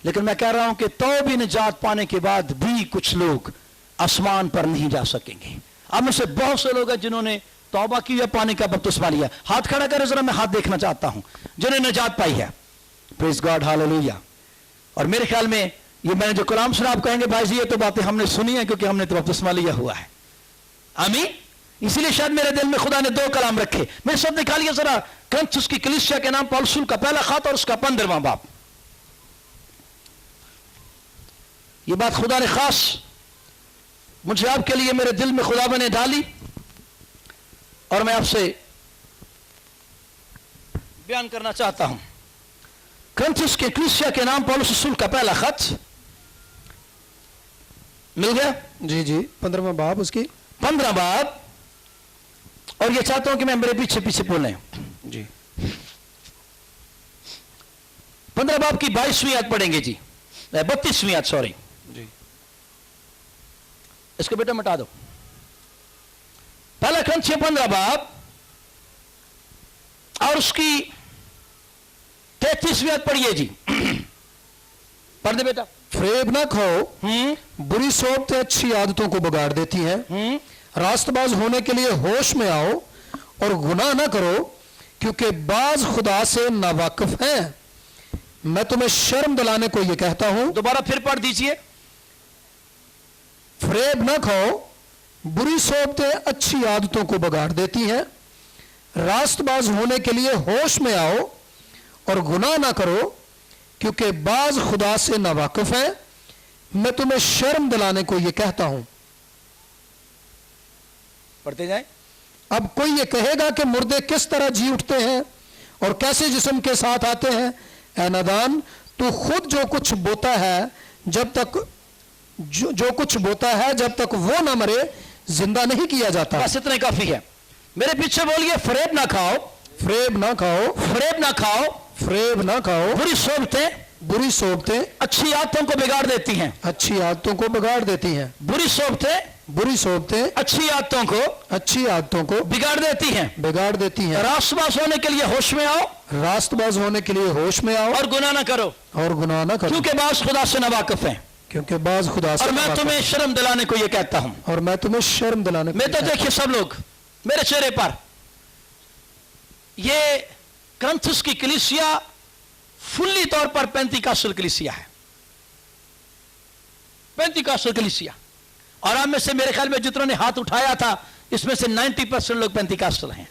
लेकिन मैं कह रहा हूं कि तो भी निजात पाने के बाद भी कुछ लोग आसमान पर नहीं जा सकेंगे। अब में से बहुत से लोग हैं जिन्होंने तौबा की है, पानी का बपतिस्मा लिया। हाथ खड़ा करें जरा, मैं हाथ देखना चाहता हूं जिन्होंने निजात पाई है। Praise God, hallelujah. और मेरे ख्याल में ये मैंने जो कलाम सुना, आप कहेंगे भाई जी ये तो बातें हमने सुनी है, क्योंकि हमने तो बपतिस्मा लिया हुआ है। आमीन। इसीलिए शायद मेरे दिल में खुदा ने 2 कलाम रखे। मेरे साथ निकालिए जरा करंथुस की कलीसिया के नाम पौलुस का पहला खत और उसका 15वां बाब। ये बात खुदा ने खास मुझे आपके लिए मेरे दिल में खुदा ने डाली, और मैं आपसे बयान करना चाहता हूं। करंथुस के कलीसिया के नाम पौलुस रसूल का पहला खत मिल गया? जी जी, 15वां बाब, उसकी 15 बाब। और ये चाहता हूं कि मैं मेरे पीछे पीछे बोलें जी। 15 बाब की 22वीं आयत पढ़ेंगे जी, 32वीं आयत, सॉरी जी। इसको बेटा मिटा दो। पहला करंथियों 15 बाब और उसकी 33वीं आयत पढ़िए जी। पढ़ दे बेटा। फरेब ना खाओ, बुरी सोबतें अच्छी आदतों को बिगाड़ देती हैं। रास्तबाज होने के लिए होश में आओ और गुनाह ना करो, क्योंकि बाज खुदा से नावाकिफ हैं। मैं तुम्हें शर्म दिलाने को यह कहता हूं। दोबारा फिर पढ़ दीजिए। फरेब ना खाओ, बुरी सोबतें अच्छी आदतों को बिगाड़ देती हैं। रास्तबाज होने के लिए होश में आओ और गुनाह ना करो, क्योंकि बाज खुदा से नावाकिफ है। मैं तुम्हें शर्म दिलाने को यह कहता हूं। पढ़ते जाए। अब कोई ये कहेगा कि मुर्दे किस तरह जी उठते हैं और कैसे जिस्म के साथ आते हैं। ऐ नादान, तू खुद जो कुछ बोता है जब तक जो कुछ बोता है जब तक वो ना मरे जिंदा नहीं किया जाता। बस इतना ही काफी है। मेरे पीछे बोलिए, फरेब ना खाओ, फरेब ना खाओ, फरेब ना खाओ, फरेब ना खाओ। बुरी सोबतें अच्छी आदतों को बिगाड़ देती हैं। अच्छी आदतों को बिगाड़ देती हैं। बुरी सोबतें अच्छी आदतों को बिगाड़ देती हैं। रास्तबाज होने के लिए होश में आओ, रास्तबाज होने के लिए होश में आओ और गुनाह ना करो, क्योंकि बाज खुदा से नावाकिफ हैं। क्योंकि बाज खुदा से और मैं तुम्हें शर्म दिलाने को ये कहता हूं। और मैं तुम्हें शर्म दिलाने को मैं तो देखिए सब लोग मेरे चेहरे पर, ये करंथुस की कलीसिया फुल्ली तौर पर पेंतिकास्टल कलीसिया है, पेंतिकास्टल कलीसिया। और आप में से मेरे ख्याल में जितनों ने हाथ उठाया था, इसमें से 90% लोग पेंतिकास्टल हैं।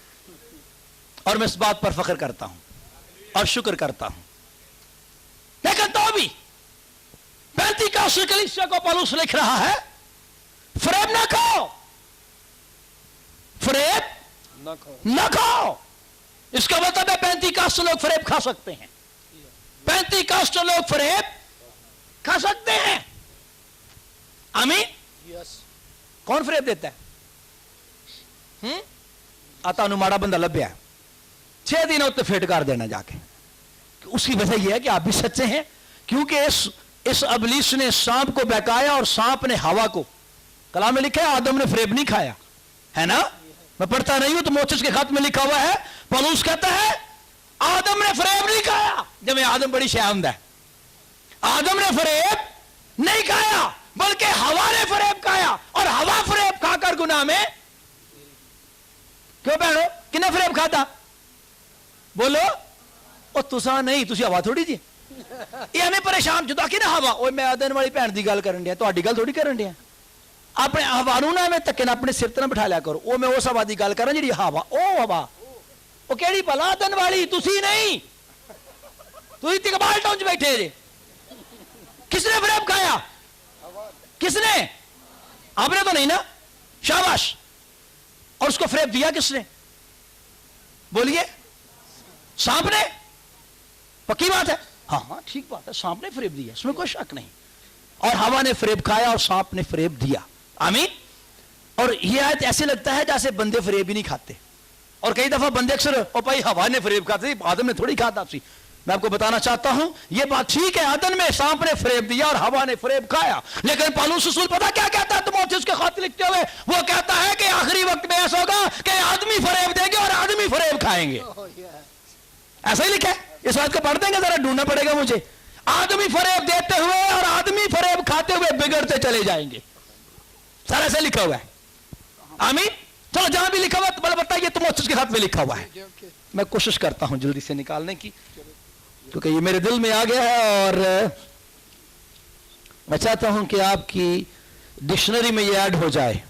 और मैं इस बात पर फख्र करता हूं और शुक्र करता हूं। लेकिन तो भी पेंतिकास्टल कलीसिया को पौलुस लिख रहा है, फरेब ना खाओ, फरेब ना खाओ। इसका मतलब है पेंतिकास्टल लोग फरेब खा सकते हैं, पेंतिकास्टल लोग फरेब खा सकते हैं। आमीन। कौन फरेब देता है? आता अनुमाड़ा बंदा लभ्या 6 दिन उत्ते फेटकार देना जाके। उसकी वजह यह है कि आप भी सच्चे हैं, क्योंकि इस अबलीस ने सांप को बहकाया और सांप ने हवा को। कलाम में लिखा है आदम ने फरेब नहीं खाया, है ना? मैं पढ़ता नहीं हूं तो मोसेस के खत में लिखा हुआ है, पौलुस कहता है आदम ने फरेब नहीं खाया। जब आदम बड़ी शयामद है, आदम ने फरेब नहीं खाया बल्कि हवा ने फरेब खाया, और हवा फरेब खाकर गुनाह में। क्यों बहनों, किन्ने फरेब खाता? बोलो। और तुसा नहीं, तुसी हवा थोड़ी जी। ये हमें परेशान जुदा कि ना हवा। ओए मैं आदन वाली भैन की गल करन दिया, तुहाडी गल थोड़ी करन दिया। अपने हवा नूं ना मैं धक्के नाल अपने सिर ते ना बिठा लिया करो। ओ मैं उस हवा की गल करा जिहड़ी हवा, ओ हवा ओ केड़ी भला आदन वाली, तुसी नहीं। तुसी तिकबाल टाउन च बैठे जे। किसने फरेब खाया? किसने? आपने तो नहीं ना, शाबाश। और उसको फरेब दिया किसने? बोलिए। सांप ने? पक्की बात है? हाँ ठीक बात है, सांप ने फरेब दिया, इसमें कोई शक नहीं। और हवा ने फरेब खाया और सांप ने फरेब दिया। आमीन। और यह आयत ऐसे लगता है जैसे बंदे फरेब ही नहीं खाते। और कई दफा बंदे अक्सर ओ भाई हवा ने फरेब खाते, आदम ने थोड़ी खाता। आपसी मैं आपको बताना चाहता हूं, यह बात ठीक है, आदम में सांप ने फरेब दिया और हवा ने फरेब खाया। लेकिन पौलुस रसूल पता क्या कहता है तीमुथियुस के खत लिखते हुए? वो कहता है कि आखिरी वक्त में ऐसा होगा कि आदमी फरेब देंगे और आदमी फरेब खाएंगे। ऐसा ही लिखा है। इस बात को पढ़ देंगे, जरा ढूंढना पड़ेगा मुझे। आदमी फरेब देते हुए और आदमी फरेब खाते हुए बिगड़ते चले जाएंगे। सारा ऐसे लिखा हुआ है। आमीन। चलो जहां भी लिखा हुआ है बताइए, तीमुथियुस के खत में लिखा हुआ है। मैं कोशिश करता हूं जल्दी से निकालने की, क्योंकि ये मेरे दिल में आ गया है और मैं चाहता हूं कि आपकी डिक्शनरी में ये ऐड हो जाए।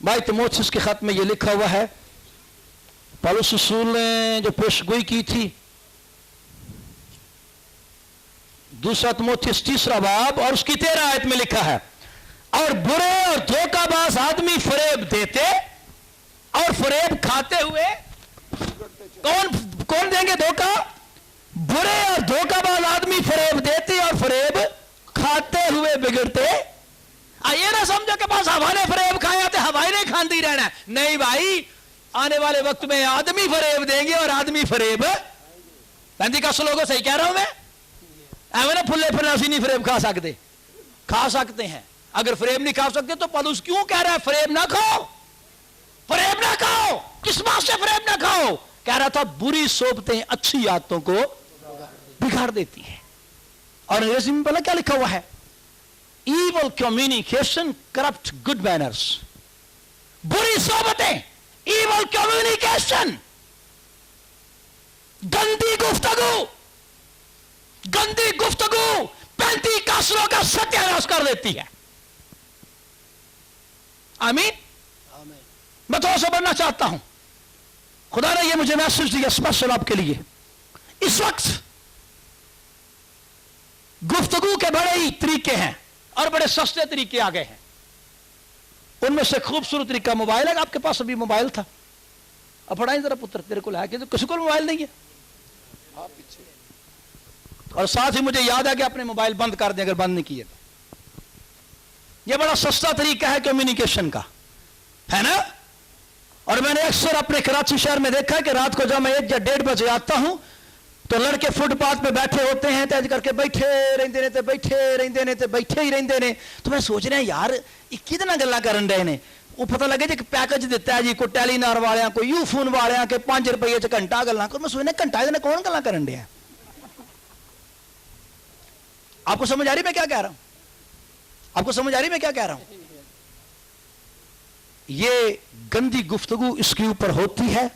भाई तीमुथियुस के खत में ये लिखा हुआ है, पौलुस रसूल ने जो पेशगोई की थी, 2 तीमुथियुस 3 बाब और उसकी 13 आयत में लिखा है, और बुरे और धोखाबाज आदमी फरेब देते और फरेब खाते हुए। कौन देंगे धोखा? बुरे और धोखाबाज आदमी फरेब देते और फरेब खाते हुए बिगड़ते। ये ना समझो कि बस हवा ने फरेब खाया तो हवा ने खाती रहना। नहीं भाई, आने वाले वक्त में आदमी फरेब देंगे और आदमी फरेब। पेंतिकास्टल लोगों सही कह रहा हूं मैं? ऐਵੇਂ ना फुल्ले फनासी नहीं फरेब खा सकते। खा सकते हैं। अगर फरेब नहीं खा सकते तो पौलुस क्यों कह रहा है फरेब ना खाओ? फरेब ना खाओ। किस बात से फरेब ना खाओ? कह रहा था बुरी सोबतें अच्छी आदतों को बिगाड़ देती है। और अंग्रेजी में पहले क्या लिखा हुआ है? Evil communication corrupt good manners. बुरी सोबतें, evil communication, गंदी गुफ्तगू पैंती कासरों का सत्यानाश कर देती है। आमीन। मैं थोड़ा सा बढ़ना चाहता हूं। खुदा ने यह मुझे मैसेज दिया स्पेशल आपके लिए। इस वक्त गुफ्तगू के बड़े ही तरीके हैं और बड़े सस्ते तरीके आ गए हैं। उनमें से खूबसूरत तरीका मोबाइल है। आपके पास अभी मोबाइल था, अब पढ़ाई जरा पुत्र, तेरे को है कि तो किसी को मोबाइल नहीं है। और साथ ही मुझे याद है कि अपने मोबाइल बंद कर दें अगर बंद नहीं किए तो। यह बड़ा सस्ता तरीका है कम्युनिकेशन का, है ना। और मैंने अक्सर अपने कराची शहर में देखा कि रात को जब मैं 1 या 1:30 बजे आता हूं तो लड़के फुटपाथ पे बैठे होते हैं, तेज करके बैठे रहते ने, बैठे ही रहते ने। तो मैं सोच रहा यार ये कितना गल्ला करन रहे ने। वो पता लगे जी पैकेज दिता है जी कोई टेलीनार वाले कोई यू फोन वाले के 5 रुपये च घंटा गल्ला कर। मैं सोचना घंटा इन्हें कौन गल्ला करन रहा है? आपको समझ आ रही मैं क्या कह रहा हूं? आपको समझ आ रही मैं क्या कह रहा हूं? ये गंदी गुफ्तगू इसके ऊपर होती है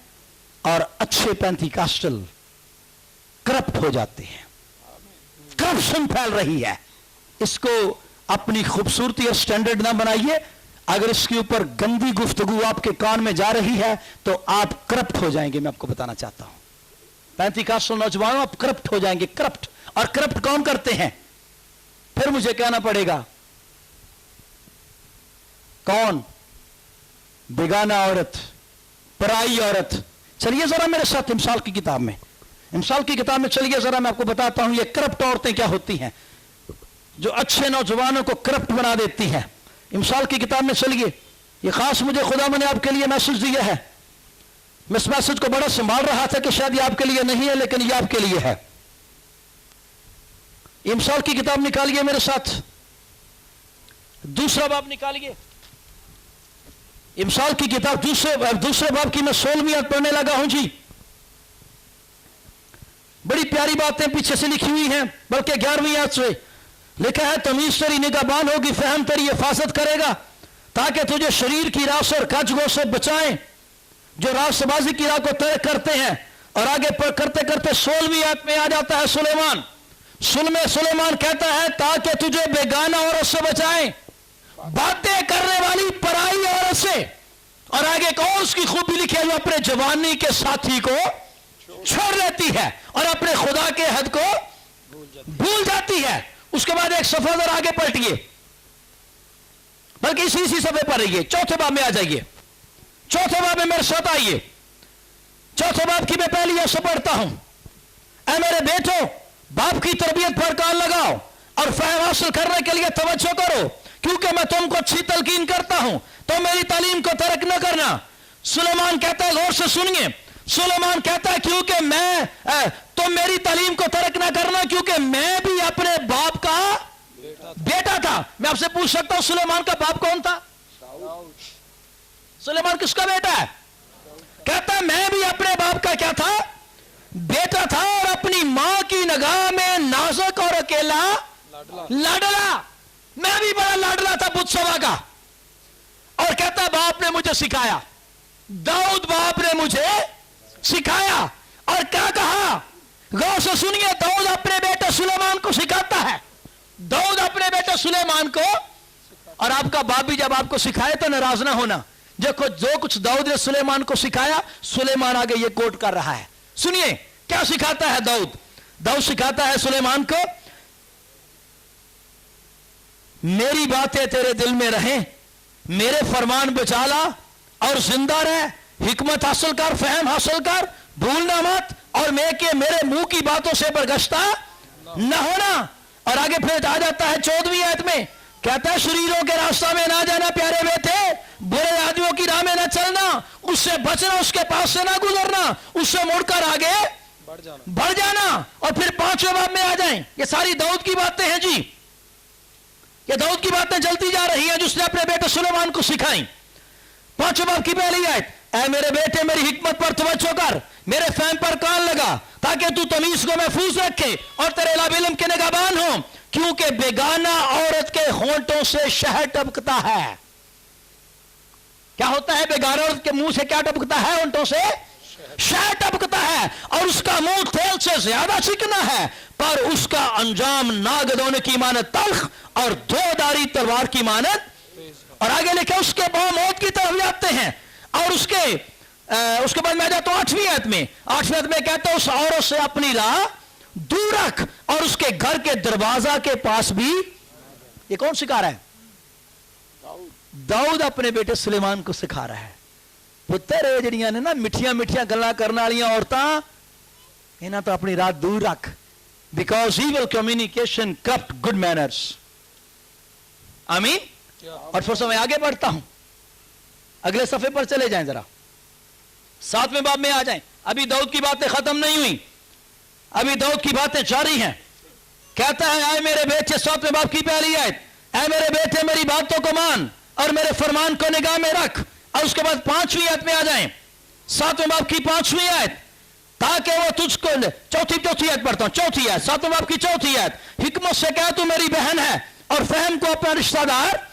और अच्छे पेंटिकास्टल करप्ट हो जाते हैं। करप्शन फैल रही है। इसको अपनी खूबसूरती और स्टैंडर्ड ना बनाइए। अगर इसके ऊपर गंदी गुफ्तगू आपके कान में जा रही है तो आप करप्ट हो जाएंगे। मैं आपको बताना चाहता हूं, पेंटिकास्टल नौजवानों, आप करप्ट हो जाएंगे। करप्ट, और करप्ट कौन करते हैं? फिर मुझे कहना पड़ेगा कौन? बेगाना औरत, पराई औरत। चलिए जरा मेरे साथ इमसाल की किताब में, इमसाल की किताब में चलिए जरा, मैं आपको बताता हूं ये करप्ट औरतें क्या होती हैं जो अच्छे नौजवानों को करप्ट बना देती हैं। इमसाल की किताब में चलिए। ये खास मुझे खुदा ने आपके लिए मैसेज दिया है। मैं इस मैसेज को बड़ा संभाल रहा था कि शायद ये आपके लिए नहीं है, लेकिन ये आपके लिए है। इमसाल की किताब निकालिए मेरे साथ, दूसरा बाब निकालिए। इमसाल की किताब दूसरे बाब की मैं 16वीं आयत पढ़ने लगा हूं जी। बड़ी प्यारी बातें पीछे से लिखी हुई हैं, बल्कि 11वीं आयत से लिखा है, तमीज तेरी निगाहबान होगी, फहम तेरी हिफाजत करेगा, ताकि तुझे शरीर की रास और कचगो से बचाएं जो रास्तबाजी की राह को तय करते हैं। और आगे करते करते 16वीं आयत में आ जाता है सुलेमान कहता है ताकि तुझे बेगाना औरत से बचाएं, बातें करने वाली पराई औरत से। और आगे एक और उसकी खूबी लिखी है, जो अपने जवानी के साथी को छोड़ देती है और अपने खुदा के हद को भूल जाती है। उसके बाद एक सफा जरा आगे पलटिए, बल्कि इसी सफे पर रहिए, चौथे बाब में आ जाइए। चौथे बाब में मेरे साथ आइए। चौथे बाब की मैं पहली ऐसा पढ़ता हूं, ऐ मेरे बेटो बाप की तरबियत पर कान लगाओ और फहम हासिल करने के लिए तवज्जो करो, क्योंकि मैं तुमको अच्छी तलकीन करता हूं, तो मेरी तालीम को तर्क न करना। सुलेमान कहता है, गौर से सुनिए, सुलेमान कहता है क्योंकि मैं तुम मेरी तालीम को तर्क न करना, क्योंकि मैं भी अपने बाप का बेटा था। मैं आपसे पूछ सकता हूं सुलेमान का बाप कौन था? सुलेमान किसका बेटा है? कहता है मैं भी अपने बाप का क्या था? बेटा था, और अपनी मां की निगाह में नाजुक और अकेला लाडला। मैं भी बड़ा लाडला था बुतसवा का। और कहता बाप ने मुझे सिखाया, दाऊद बाप ने मुझे सिखाया। और क्या कहा? गौर से सुनिए, दाऊद अपने बेटे सुलेमान को सिखाता है। दाऊद अपने बेटे सुलेमान को, और आपका बाप भी जब आपको सिखाए तो नाराज ना होना। देखो जो कुछ दाऊद ने सुलेमान को सिखाया, सुलेमान आगे ये कोट कर रहा है। सुनिए क्या सिखाता है दाऊद। दाऊद सिखाता है सुलेमान को, मेरी बातें तेरे दिल में रहें, मेरे फरमान बचा ला और जिंदा रह, हिकमत हासिल कर, फहम हासिल कर, भूलना मत, और मेरे मुंह की बातों से बरगश्ता न होना। और आगे फिर आ जाता है 14वीं आयत में, कहता है शरीरों के रास्ता में ना जाना प्यारे बेटे, बुरे आदमियों की राह में ना चलना, उससे बचना, उसके पास से ना गुजरना, उससे मुड़कर आगे बढ़ जाना। और फिर 5वें बाब में आ जाएं। ये सारी दाऊद की बातें हैं जी, ये दाऊद की बातें चलती जा रही हैं जो उसने अपने बेटे सुलेमान को सिखाई। 5वें बाब की पहली आयत, ऐ मेरे बेटे मेरी हिकमत पर तवज्जो कर, मेरे फहम पर कान लगा, ताकि तू तमीज को महफूज रखे और तेरे इल्म इल्म के निगहबान हो, क्योंकि बेगाना औरत के होंठों से शहद टपकता है। क्या होता है? बेगाना औरत के मुंह से क्या टपकता है? होंठों से शहद टपकता है, और उसका मुंह तेल से ज्यादा चिकना है, पर उसका अंजाम नागदोने की मानत तल्ख और दोधारी तलवार की मानत। और आगे लिखे उसके पांव मौत की तरफ जाते हैं। और उसके बाद मैं जाता हूं 8वीं आयत में। 8वीं आयत में कहता है उस औरत से अपनी राह दूर रख और उसके घर के दरवाजा के पास भी। ये कौन सिखा रहा है? दाऊद अपने बेटे सुलेमान को सिखा रहा है, पुत्र जड़ियां ने ना मिठियां मिठियां गल्लां करने वाली औरतां, इन्हां तो अपनी राह दूर रख, because evil communication corrupt good manners। आमीन। और फिर मैं आगे बढ़ता हूं, अगले सफे पर चले जाएं, जरा 7वें बाब में आ जाएं। अभी दाऊद की बातें खत्म नहीं हुई, अभी दाऊद की बातें जारी हैं। कहता है आए मेरे बेटे, 7वें बाब की पहली आयत, ऐ मेरे बेटे मेरी बातों को मान और मेरे फरमान को निगाह में रख। और उसके बाद 5वीं आयत में आ जाएं, 7वें बाब की 5वीं आयत, ताकि वो तुझको चौथी आयत पढ़ता हूं, चौथी आयत, 7वें बाब की चौथी आयत, हिकमत से कह तू मेरी बहन है और फहम को अपना रिश्तेदार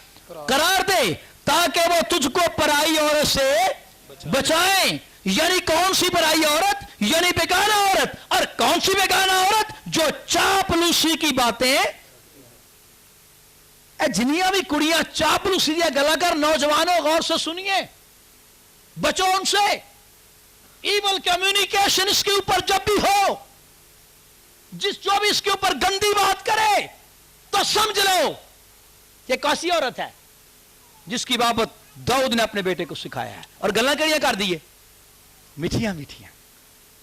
करार दे, ताकि वो तुझको पराई औरत से बचाए। यानी कौन सी पराई औरत? यानी बेगाना औरत। और कौन सी बेगाना औरत? जो चापलूसी की बातें, जिनिया भी कुड़ियां चापलूसी दिया गला कर, नौजवानों गौर से सुनिए, बचो उनसे। इवल कम्युनिकेशन इसके ऊपर जब भी हो, जो भी इसके ऊपर गंदी बात करे तो समझ लो ये कैसी औरत है जिसकी बाबत दाऊद ने अपने बेटे को सिखाया है। और गल्ला केड़ियां कर दी है, मिठियां मिठियां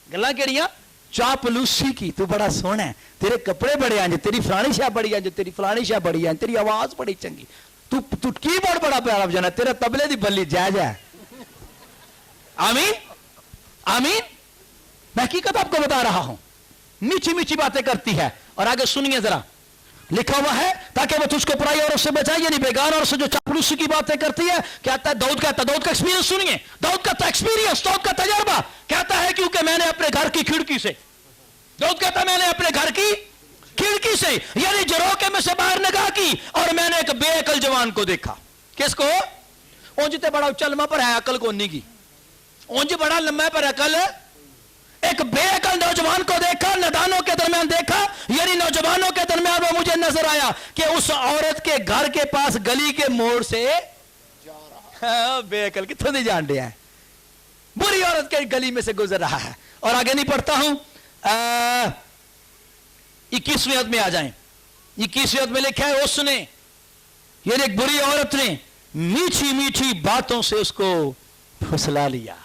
गल्ला केड़ियां, चापलूसी की। तू बड़ा सोहना है, तेरे कपड़े बड़े हैं, तेरी फलानी शाह बड़ी है, तेरी फलानी शाह बड़ी है, तेरी आवाज बड़ी चंगी, तू कीबोर्ड बड़ा प्यारा बजाना, तेरा तबले दी बल्ली जायज है। आमीन आमीन। मैं हकीकत आपको बता रहा हूं, मीठी मीठी बातें करती है। और आगे सुनिए जरा, लिखा हुआ है ताकि वो तुझको पराई औरत से बचाए, यानी बेगाना औरत से जो चापलूसी की बातें करती है। कहता है दाऊद कहता है, दाऊद का एक्सपीरियंस सुनिए, दाऊद का एक्सपीरियंस, दाऊद का तजर्बा। कहता है क्योंकि मैंने अपने घर की खिड़की से, दाऊद कहता है मैंने अपने घर की खिड़की से, यानी झरोखे में से बाहर निगाह की और मैंने एक बेअकल जवान को देखा। किसको? ऊंज ते बड़ा उच्चा लम्मा पर है, अकल को नहीं की, ऊंज बड़ा लम्बा पर अकल। एक बेअकल नौजवान को देखा, नादानों के दरमियान देखा, यानी नौजवानों के दरमियान वो मुझे नजर आया कि उस औरत के घर के पास गली के मोड़ से बेअकल कितों नहीं जान रहा है, बुरी औरत के गली में से गुजर रहा है। और आगे नहीं पढ़ता हूं, 21वीं आयत में आ जाएं। 21वीं आयत में लिखा है उसने, यानी एक बुरी औरत ने मीठी मीठी बातों से उसको फुसला लिया,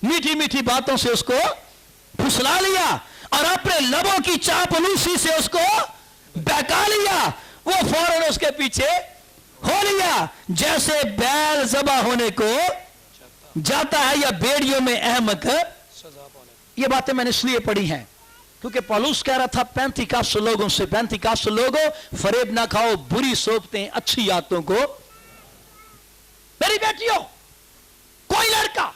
मीठी मीठी बातों से उसको फुसला लिया और अपने लबों की चापलूसी से उसको बहका लिया। वो फौरन उसके पीछे हो लिया, जैसे बैल ज़बा होने को जाता है या बेड़ियों में अहमक। ये बातें मैंने इसलिए पढ़ी हैं क्योंकि पौलुस कह रहा था 35 लोगों से, 35 लोगों फरेब ना खाओ, बुरी सोचते अच्छी आदतों को। मेरी बेटियों, कोई लड़का,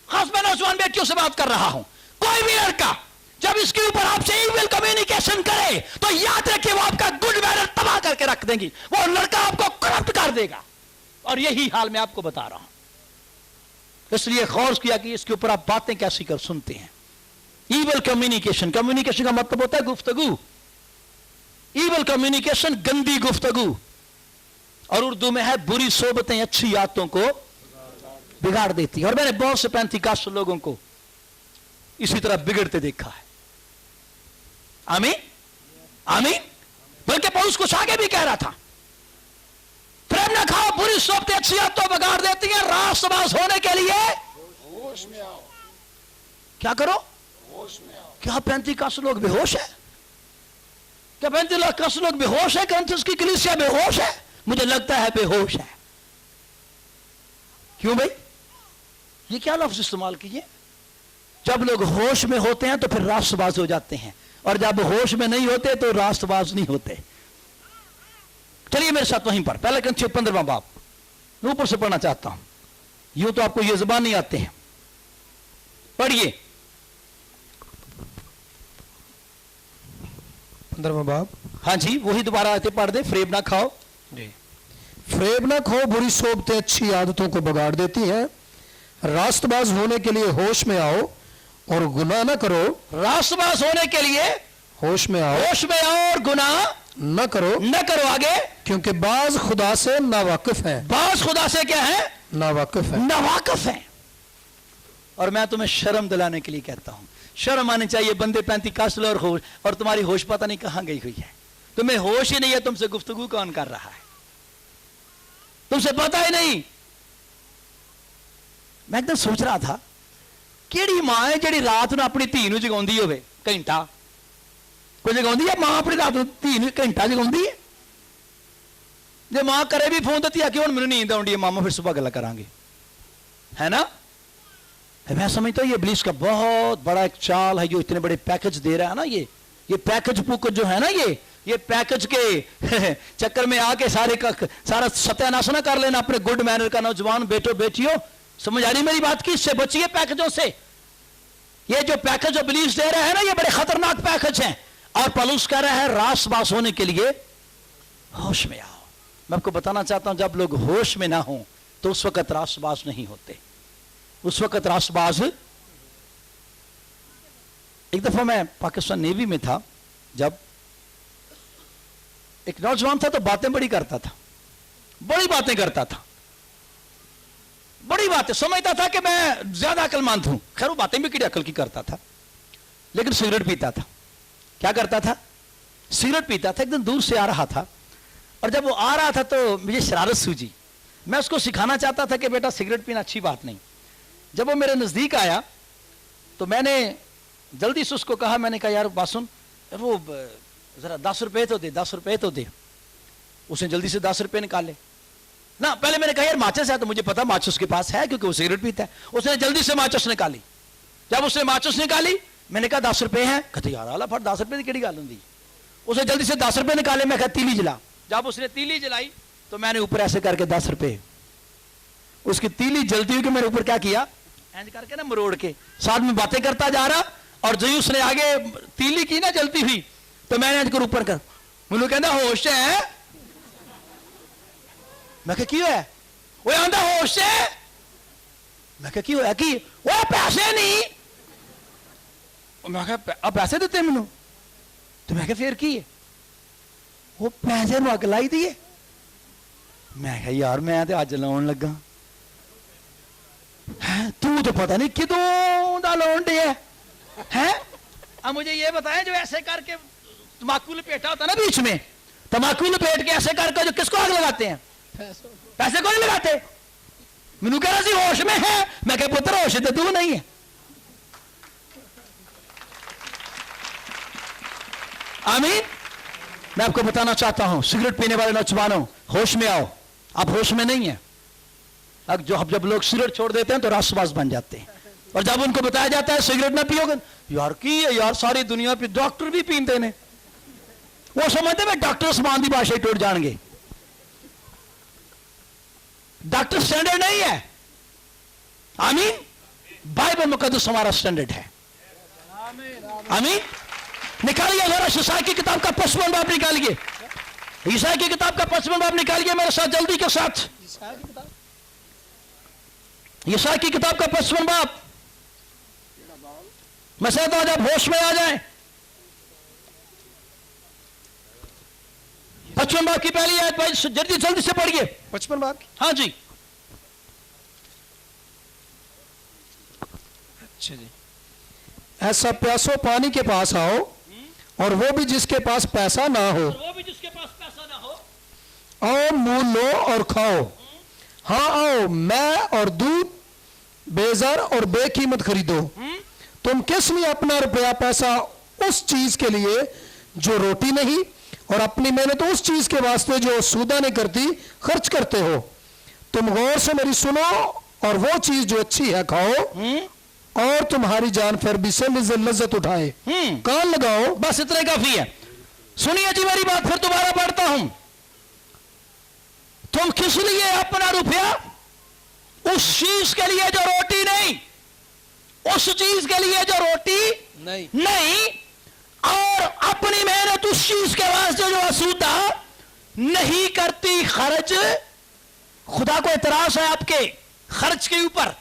खास मैं नौजवान बेटियों से बात कर रहा हूं, कोई भी लड़का जब इसके ऊपर आपसे इविल कम्युनिकेशन करे तो याद रखिए वो आपका गुड मैनर तबाह करके रख देंगी, वो लड़का आपको करप्ट कर देगा। और यही हाल मैं आपको बता रहा हूं, इसलिए गौर किया कि इसके ऊपर आप बातें कैसी कर सुनते हैं। इविल कम्युनिकेशन, कम्युनिकेशन का मतलब होता है गुफ्तगू। इविल कम्युनिकेशन गंदी गुफ्तगू, और उर्दू में है बुरी सोबतें अच्छी आदतों को बिगाड़ देती है। और मैंने बहुत से 35 लोगों को इसी तरह बिगड़ते देखा है। आमीन आमीन। बल्कि पौलुस कुछ आगे भी कह रहा था, प्रेम न खाओ, बुरी सोबतें अच्छी आदतों बिगाड़ देती हैं। रास्तबाज होने के लिए होश में आओ। क्या करो? होश में आओ। क्या 35 लोग बेहोश है? क्या 35 लोग बेहोश है? कौन की कलीसिया बेहोश है? मुझे लगता है बेहोश है। क्यों भाई? ये क्या लफ्ज इस्तेमाल किए? जब लोग होश में होते हैं तो फिर रास्तबाज हो जाते हैं, और जब होश में नहीं होते तो रास्तबाज नहीं होते। चलिए मेरे साथ वहीं पर, पहले 15वां बाब ऊपर से पढ़ना चाहता हूं। यूं तो आपको ये ज़बान नहीं आते हैं, पढ़िए 15वां बाब। हाँ जी, वही दोबारा आते पढ़ दे। फरेब ना खाओ, फरेब ना खाओ, बुरी सोबतें अच्छी आदतों को बिगाड़ देती हैं। रास्तबाज होने के लिए होश में आओ और गुनाह न करो। रास्तबाज होने के लिए होश में आओ, होश में आओ और गुनाह न करो, न करो। आगे, क्योंकि बाज खुदा से नावाकिफ है। बास खुदा से क्या है? नावाकिफ है। नावाकिफ है। और मैं तुम्हें शर्म दिलाने के लिए कहता हूं, शर्म आनी चाहिए बंदे पेंतिकास्टल और होश, और तुम्हारी होश पता नहीं कहां गई हुई है। तुम्हें होश ही नहीं है, तुमसे गुफ्तगू कौन कर रहा है, तुमसे पता ही नहीं। मैं एकदम सोच रहा था, केड़ी मां है जी रात ਨੂੰ अपनी धी ਨੂੰ ਜਗਾਉਂਦੀ ਹੋਵੇ ਘੰਟਾ, ਕੋਈ ਜਗਾਉਂਦੀ ਹੈ ਮਾਂ ਆਪਣੀ ਰਾਤ ਨੂੰ धी ਨੂੰ ਘੰਟਾ ਜਗਾਉਂਦੀ ਹੈ? ਜੇ ਮਾਂ ਕਰੇ ਵੀ ਫੋਨ ਤੇ ਧੀਆ ਕਿ ਹੁਣ ਮੈਨੂੰ ਨੀਂਦ ਆਉਂਦੀ ਹੈ ਮਾਮਾ, ਫਿਰ ਸੁਬह गला करांगे, है ना? मैं समझता हूँ ये इब्लीस का बहुत बड़ा एक चाल है, जो इतने बड़े पैकेज दे रहा है ना, ये पैकेज पुकेज जो है ना, ये पैकेज के चक्कर में आके सारा सत्यानाश ना कर लेना अपने गुड मैनर का। नौजवान बेटो बेटियों, समझ आ रही मेरी बात की? इससे बचिए पैकेजों से। ये जो पैकेज इब्लीस दे रहा है ना, ये बड़े खतरनाक पैकेज हैं। और पौलुस कह रहा है रासबास होने के लिए होश में आओ। मैं आपको बताना चाहता हूं, जब लोग होश में ना हो तो उस वक्त रासबास नहीं होते। उस वक्त रासबाज, एक दफा मैं पाकिस्तान नेवी में था, जब एक नौजवान था तो बातें बड़ी करता था, बड़ी बातें करता था, बड़ी बातें, समझता था कि मैं ज्यादा अक्लमंद हूं। खैर वो बातें भी किसी अकल की करता था, लेकिन सिगरेट पीता था। क्या करता था? सिगरेट पीता था। एक दिन दूर से आ रहा था, और जब वो आ रहा था तो मुझे शरारत सूझी। मैं उसको सिखाना चाहता था कि बेटा सिगरेट पीना अच्छी बात नहीं। जब वो मेरे नजदीक आया तो मैंने जल्दी से उसको कहा, मैंने कहा यार बात सुन, वो जरा 10 रुपए तो दे, 10 रुपए तो दे। उसने जल्दी से 10 रुपए निकाले ना। पहले मैंने कहा यार माचिस है, तो मुझे पता माचिस उसके पास है क्योंकि वो सिगरेट पीता है। उसने जल्दी से माचिस निकाली। जब उसने माचिस निकाली, मैंने कहा 10 रुपए है। कहते यार आला फट 10 रुपए की केड़ी गल हुंदी। उसने जल्दी से 10 रुपए निकाले। मैं कहा तीली जला। जब उसने तीली जलाई तो मैंने ऊपर ऐसे करके 10 रुपए, उसकी तीली जलती हुई कि मैंने ऊपर क्या किया, ऐसे करके ना मरोड़ के साथ में बातें करता जा रहा। और जो ही उसने आगे तीली की ना जलती हुई, तो मैंने ऐसे ऊपर कर, मैनू कहना होश है। मैं कहा की होया? वो आंदा होश है। मैं कहा की होया की? वो पैसे नहीं। मैं कहा अब पैसे देते मैनू? तो मैं कहा फिर की है? वो पैसे नू अग लाई दिए। मैं कहा यार मैं तो अज लाउन लगा है, तू तो पता नहीं कितों दा लाउन डे है। अब मुझे ये बताएं, जो ऐसे करके तम्बाकू लपेटा होता ना बीच में, तम्बाकू लपेट के ऐसे करके जो किसको आग लगाते हैं? पैसे को नहीं लगाते। मैनू कह रहा सी होश में है। मैं कहा पुत्र होश तो तू नहीं है। आमीन। मैं आपको बताना चाहता हूं, सिगरेट पीने वाले नौजवानों, होश में आओ। आप होश में नहीं है। अब जब लोग सिगरेट छोड़ देते हैं तो रासबाज बन जाते हैं। और जब उनको बताया जाता है सिगरेट ना पियोगे, यार की है यार, सारी दुनिया पे डॉक्टर भी पीते ने, वो समझते हैं डॉक्टर समान की भाषा टूट जाएंगे। डॉक्टर स्टैंडर्ड नहीं है। आमीन। बाइबल मुकद्दस हमारा स्टैंडर्ड है। आमीन। निकालिए जरा ईसाई की किताब का 55 बाब निकालिए। ईसाई की किताब का 55 बाब निकालिए मेरे साथ जल्दी के साथ। ईसाई की किताब का 55 बाब। मैं चाहता हूं जब होश में आ जाए। 55 बाब की पहली आयत भाई जल्दी जल्दी से पढ़िए। 55 बाब की। हाँ जी। अच्छा जी। ऐसा प्यासो पानी के पास आओ, और वो भी जिसके पास पैसा ना हो, वो भी जिसके पास पैसा ना हो, आओ मुंह लो और खाओ। हाँ आओ, मैं और दूध बेजार और बेकीमत खरीदो। तुम किस लिए अपना रुपया पैसा उस चीज के लिए जो रोटी नहीं, और अपनी मेहनत उस चीज के वास्ते जो सूदा नहीं करती खर्च करते हो? तुम गौर से मेरी सुनो, और वो चीज जो अच्छी है खाओ, और तुम्हारी जान फिर भी से लज्जत उठाए। कान लगाओ। बस इतना काफी है। सुनिए जी मेरी बात, फिर दोबारा पढ़ता हूं। तुम किस लिए अपना रुपया उस चीज के लिए जो रोटी नहीं, उस चीज के लिए जो रोटी नहीं और अपनी मेहनत उस चीज के वास्ते जो आसूदा नहीं करती खर्च। खुदा को एतराज है आपके खर्च के ऊपर,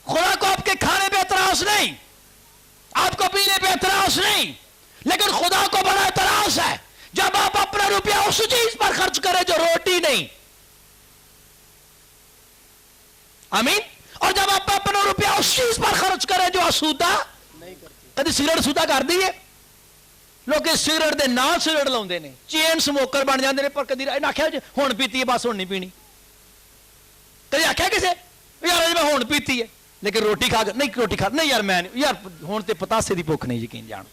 खुदा को आपके खाने पे एतराज नहीं, आपको पीने पे एतराज नहीं, लेकिन खुदा को बड़ा एतराज है जब आप अपना रुपया उस चीज पर खर्च करें जो रोटी नहीं। आमीन। और जब आप अपना रुपया उस चीज पर खर्च करें जो असूदा नहीं करती। कभी सिगरेट सूदा कर दी है, लोग सिगरेट दे नाल सिगरेट लाउंदे ने, चेन स्मोकर बन जाते हैं, पर कभी इन्हें आख्या हुण पीती है बस हुण नहीं पीनी। कभी आख्या किसे यार मैं हुण पीती है लेकिन रोटी खा नहीं, रोटी खा नहीं यार मैं नहीं, यार हुण ते पतासे दी भुख नहीं, यकीन जान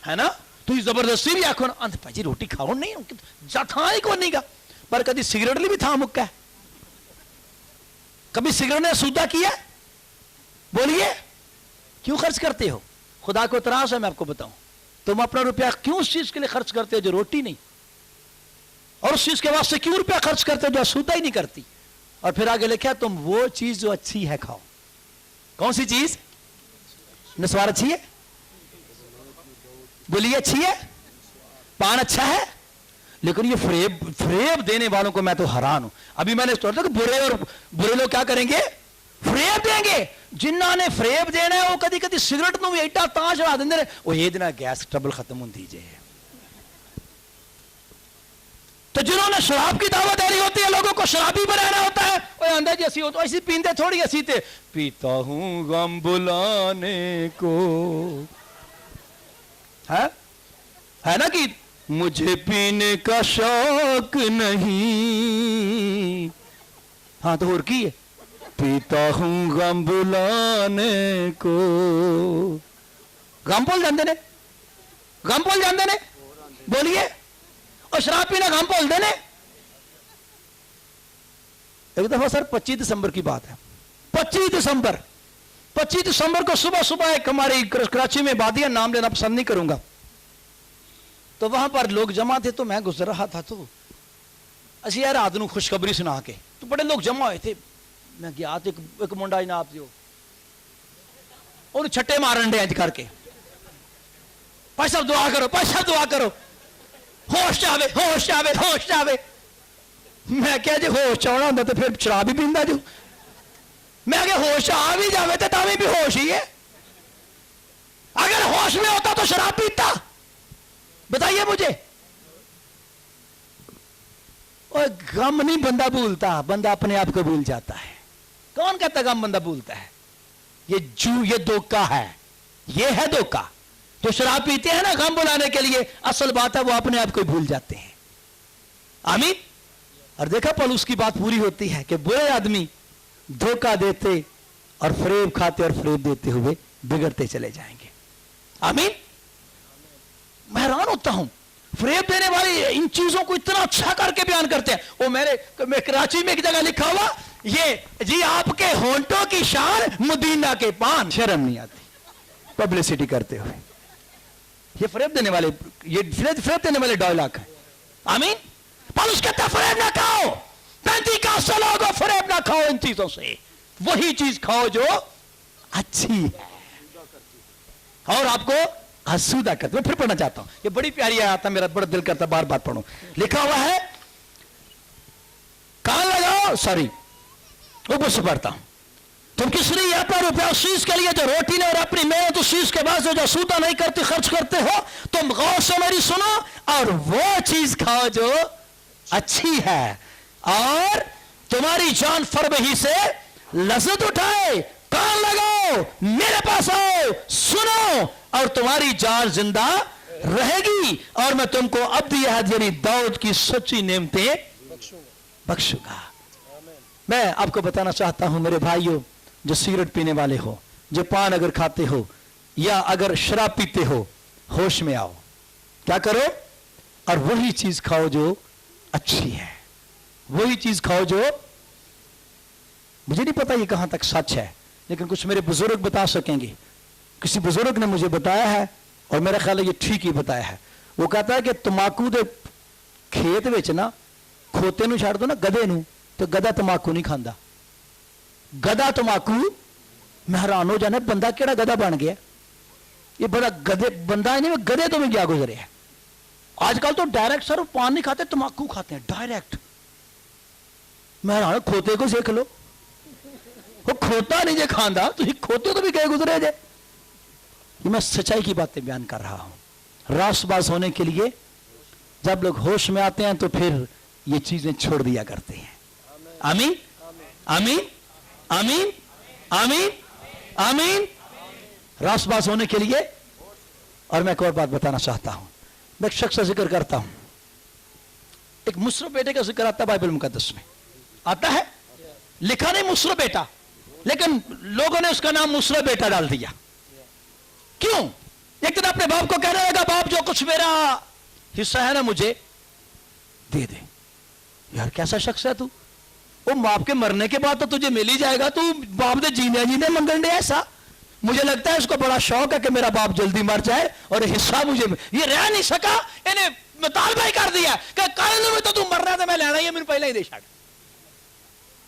है ना। तुम जबरदस्ती भी आखो ना अंत भाजी रोटी खाओ नहीं, था ही को नहीं गा। पर कभी सिगरेट ली भी था मुक्का है, कभी सिगरेट ने सूदा किया? बोलिए क्यों खर्च करते हो? खुदा को इतराज है। मैं आपको बताऊं, तुम अपना रुपया क्यों उस चीज के लिए खर्च करते हो जो रोटी नहीं, और उस चीज के वास्ते क्यों रुपया खर्च करते हो जो सूदा ही नहीं करती। और फिर आगे लिखा तुम वो चीज जो अच्छी है खाओ। कौन सी चीज? नस्वार अच्छी है? बोलिए अच्छी है? पान अच्छा है? लेकिन ये फ्रेब देने वालों को मैं तो हैरान हूं। अभी मैंने सोचा कि बुरे लोग क्या करेंगे? फ्रेब देंगे। जिन्हों ने फ्रेब देना है वो कभी कभी सिगरेट को भी एडा तां चढ़ा देंगे ने, वो ये दिन गैस ट्रबल खत्म होती जे। तो जिन्होंने शराब की दावत देनी होती है, लोगों को शराबी बनाना होता है, वो आंदा जी असी पींदे थोड़ी, असी ते पीता हूं गम बुलाने को, है ना कि मुझे पीने का शौक नहीं। हाँ तो और की है? पीता हूं गम बुलाने को। गम भूल जाते ने, गम भूल जाते ने। बोलिए, और शराब पीना गम भूल देने। एक दफा सर 25 दिसंबर की बात है, 25 दिसंबर को सुबह सुबह एक हमारी कराची में बादिया, नाम लेना पसंद नहीं करूंगा, तो वहां पर लोग जमा थे। तो मैं गुजर रहा था तो असी यार रात को खुशखबरी सुना के, तो बड़े लोग जमा हुए थे। मैं गया तो एक मुंडा जनाब जो और छट्टे मारन डे इंज करके, भाई साहब दुआ करो, भाई साहब दुआ करो, होश आवे, होश आवे, होश आवे। मैं क्या जी होश आना होंगे तो फिर शराब ही पींदा जो। मैं क्या होश आ भी जावे तो तावी भी होश ही है। अगर होश में होता तो शराब पीता? बताइए मुझे। और गम नहीं बंदा भूलता, बंदा अपने आप को भूल जाता है। कौन कहता गम बंदा भूलता है? ये धोखा है, ये है धोखा। तो शराब पीते हैं ना गम बुलाने के लिए, असल बात है वो अपने आप को भूल जाते हैं। आमीन। और देखा पौलुस की बात पूरी होती है कि बुरे आदमी धोखा देते और फरेब खाते और फरेब देते हुए बिगड़ते चले जाएंगे। आमीन। मैं हैरान होता हूं, फरेब देने वाले इन चीजों को इतना अच्छा करके बयान करते हैं। वो मैं कराची में एक जगह लिखा हुआ, ये जी आपके होंठों की शान मदीना के पान। शर्म नहीं आती पब्लिसिटी करते हुए। ये फरेब देने वाले, ये फरेब देने वाले डायलॉग है। आमीन। पौलुस कहता फरेब ना खाओ, पेंतीकोस्ते लोगों फरेब ना खाओ इन चीजों से, वही चीज खाओ जो अच्छी है और आपको आसूदा करते। मैं फिर पढ़ना चाहता हूं, ये बड़ी प्यारी आयत है, मेरा बड़ा दिल करता बार बार पढ़ूं। लिखा हुआ है, कान लगाओ, सॉरी ऊपर से पढ़ता हूं। तुम किस लिए अपना रुपया उस चीज के लिए जो रोटी नहीं और अपनी मेहनत उस चीज के बाद जो सूदा नहीं करते खर्च करते हो, तुम गौर से मेरी सुनो और वो चीज खाओ जो अच्छी है, और तुम्हारी जान फरबही से लज्जत उठाए। कान लगाओ, मेरे पास आओ, सुनो, और तुम्हारी जान जिंदा रहेगी, और मैं तुमको अब्दी अहद यानी दाऊद की सच्ची नेमतें बख्शूंगा। मैं आपको बताना चाहता हूं मेरे भाइयों, जो सिगरेट पीने वाले हो, जो पान अगर खाते हो या अगर शराब पीते हो, होश में आओ। क्या करो? और वही चीज खाओ जो अच्छी है, वही चीज खाओ जो, मुझे नहीं पता ये कहां तक सच है, लेकिन कुछ मेरे बुजुर्ग बता सकेंगे। किसी बुजुर्ग ने मुझे बताया है और मेरा ख्याल है ये ठीक ही बताया है। वो कहता है कि तंबाकू दे खेत विच ना खोते नूं छड्ड दो ना गधे नूं, तो गधा तंबाकू नहीं खांदा। गधा तमाकू, मैं हैरान हो जाना बंदा केड़ा गधा बन गया, ये बड़ा गधे बंदा नहीं, गधे तो में क्या गुजरे है। आजकल तो डायरेक्ट सर पान नहीं खाते, तमाकू खाते हैं डायरेक्ट। मैं हैरान, खोते को सीख लो, वो खोता नहीं जे खांदा, तो खोते तो भी कहे गुजरे जे। ये मैं सच्चाई की बातें बयान कर रहा हूं। रासबाज होने के लिए जब लोग होश में आते हैं तो फिर ये चीजें छोड़ दिया करते हैं। आमीन आमीन आमीन आमीन आमीन। रासबाज होने के लिए, और मैं एक और बात बताना चाहता हूं, मैं एक शख्स का जिक्र करता हूं, एक मुसरफ बेटे का जिक्र आता है बाइबल मुकद्दस में, आता है, लिखा नहीं मुसरफ बेटा, लेकिन लोगों ने उसका नाम मुसरफ बेटा डाल दिया। क्यों? एक दिन अपने बाप को कहने लगा, बाप जो कुछ मेरा हिस्सा है ना मुझे दे दे। यार कैसा शख्स है तू, वो बाप के मरने के बाद तो तुझे मिल ही जाएगा, तू बाप दे जीने जीने मंगन दे ऐसा। मुझे लगता है इसको बड़ा शौक है कि मेरा बाप जल्दी मर जाए और हिस्सा मुझे, ये रह नहीं सका, इन्हें मुतालबा ही कर दिया कि कायदे में तो तू मर रहा था, मैं लेना ही मैंने पहले ही दे छाड़।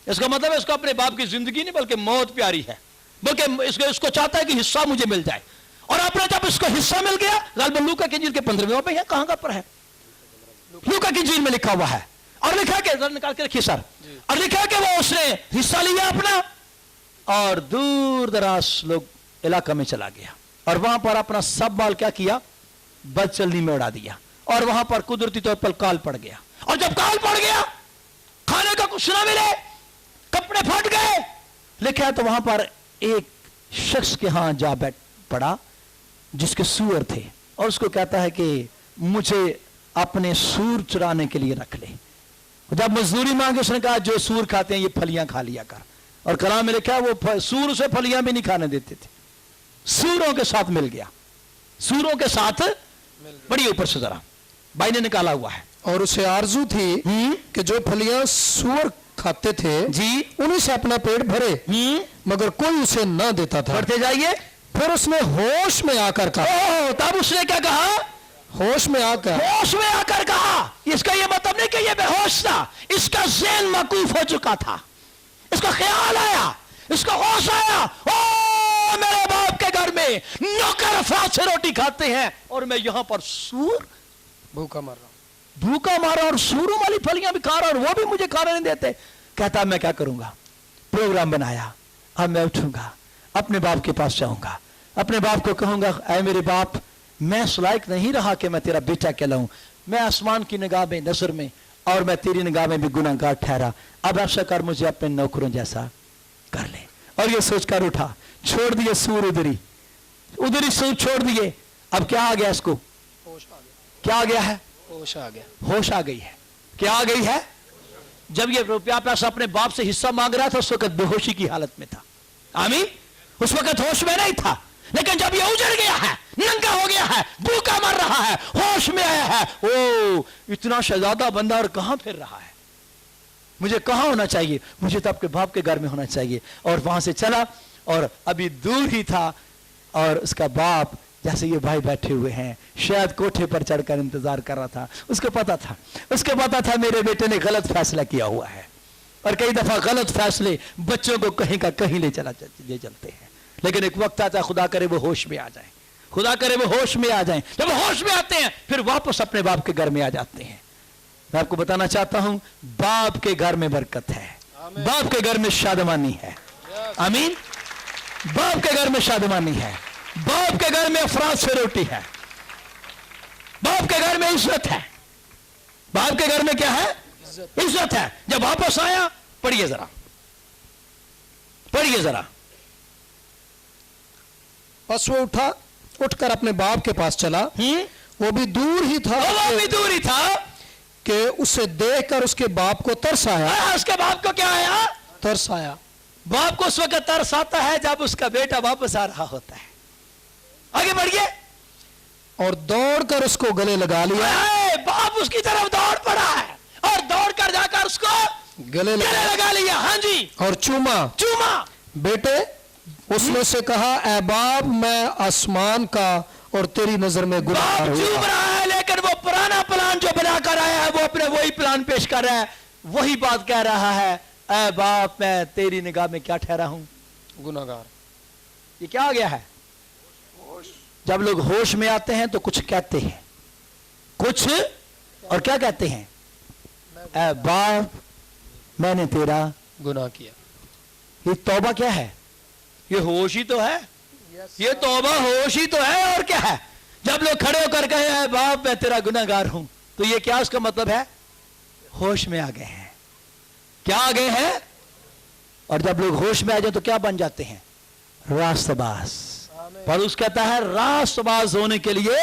इसका मतलब है इसको अपने बाप की जिंदगी नहीं बल्कि मौत प्यारी है, बल्कि इसको चाहता है कि हिस्सा मुझे मिल जाए। और आपने जब इसको हिस्सा मिल गया, गलबन लूका की इंजील के 15वें पे है, कहां का पर है, लूका की इंजील में लिखा हुआ है, और लिखा के निकाल के रखिए सर, और लिखा कि वो उसने हिस्सा लिया अपना और दूर दराज लोग इलाका में चला गया, और वहां पर अपना सब माल क्या किया, बदचलनी में उड़ा दिया, और वहां पर कुदरती तौर पर काल पड़ गया। और जब काल पड़ गया, खाने का कुछ ना मिले, कपड़े फट गए, लिखा है तो वहां पर एक शख्स के यहां जा बैठ पड़ा जिसके सूअर थे, और उसको कहता है कि मुझे अपने सूर चुराने के लिए रख ले। जब मजदूरी मांगे उसने कहा जो सूर खाते हैं ये फलियां खा लिया कर, और कलाम में लिखा वो सूर से फलियां भी नहीं खाने देते थे, सूरों के साथ मिल गया, सूरों के साथ बड़ी ऊपर से जरा भाई ने निकाला हुआ है। और उसे आरजू थी कि जो फलियां सूअर खाते थे जी उन्हीं से अपना पेट भरे, मगर कोई उसे न देता था। बढ़ते जाइए। फिर उसने होश में आकर कहा, तब उसने क्या कहा, होश में आकर कहा, इसका यह मतलब नहीं कि यह बेहोश था, इसका ज़हन मकूफ हो चुका था, इसका ख्याल आया, इसका होश आया, ओ मेरे बाप के घर में नौकर अफराद से रोटी खाते हैं और मैं यहां पर सूर भूखा मर रहा हूं, भूखा मारा और सूरों वाली फलियां भी खा रहा और वो भी मुझे खाने नहीं देते। कहता मैं क्या करूंगा, प्रोग्राम बनाया, अब मैं उठूंगा, अपने बाप के पास जाऊंगा, अपने बाप को कहूंगा ऐ मेरे बाप, मैं इस लायक नहीं रहा कि मैं तेरा बेटा कहलाऊं, मैं आसमान की निगाह में, नजर में और मैं तेरी निगाह में भी गुनाहगार ठहरा, अब ऐसा कर मुझे अपने नौकरों जैसा कर ले। और ये सोचकर उठा, छोड़ दिए सूर उधर ही सूर छोड़ दिए। अब क्या आ गया इसको, होश आ गया, क्या आ गया है, होश आ गया, होश आ गई है। क्या आ गई है, जब ये रुपया पैसा अपने बाप से हिस्सा मांग रहा था उस वक्त बेहोशी की हालत में था। आमीन, उस वक्त होश में नहीं था, लेकिन जब ये उजड़ गया है, नंगा हो गया है, भूखा मर रहा है, होश में आया है, ओ इतना शहजादा बंदा और कहां फिर रहा है, मुझे कहां होना चाहिए, मुझे तो आपके बाप के घर में होना चाहिए। और वहां से चला और अभी दूर ही था और उसका बाप जैसे ये भाई बैठे हुए हैं, शायद कोठे पर चढ़कर इंतजार कर रहा था, उसको पता था मेरे बेटे ने गलत फैसला किया हुआ है, और कई दफा गलत फैसले बच्चों को कहीं का कहीं ले चलते हैं। लेकिन एक वक्त आता है, खुदा करे वो होश में आ जाए, खुदा करे वो होश में आ जाए। जब होश में आते हैं फिर वापस अपने बाप के घर में आ जाते हैं। मैं आपको बताना चाहता हूं, बाप के घर में बरकत है, बाप के घर में शादमानी है। आमीन, बाप के घर में शादमानी है, बाप के घर में अफराद से रोटी है, बाप के घर में इज्जत है, बाप के घर में क्या है, इज्जत है। जब वापस आया, पढ़िए जरा, बस वो उठकर अपने बाप के पास चला, वो भी दूर ही था कि उसे देखकर उसके बाप को तरस आया। उसके बाप को क्या आया, तरस आया। बाप को उस वक्त तरस आता है जब उसका बेटा वापस आ रहा होता है। आगे बढ़िए, और दौड़कर उसको गले लगा लिया। बाप उसकी तरफ दौड़ पड़ा है और दौड़कर जाकर उसको गले लगा लिया। हाँ जी, और चूमा। बेटे, उसने से कहा, ऐ बाप, मैं आसमान का और तेरी नजर में गुनाहगार हूं। चूम रहा है, लेकिन वो पुराना प्लान जो बनाकर आया है वो अपने वही प्लान पेश कर रहा है, वही बात कह रहा है ऐ बाप मैं तेरी निगाह में क्या ठहरा हूं, गुनाहगार। ये क्या आ गया है? जब लोग होश में आते हैं तो कुछ कहते हैं, कुछ, और क्या कहते हैं? ऐ बाप मैंने तेरा गुनाह किया। ये तौबा क्या है? ये होश ही तो है, ये तौबा होश ही तो है, और क्या है? जब लोग खड़े होकर कहे ऐ बाप मैं तेरा गुनाहगार हूं, तो ये क्या उसका मतलब है? होश में आ गए हैं। क्या आ गए हैं? और जब लोग होश में आ जाए तो क्या बन जाते हैं? रास्तबाज। पौलुस कहता है रास्तबाज होने के लिए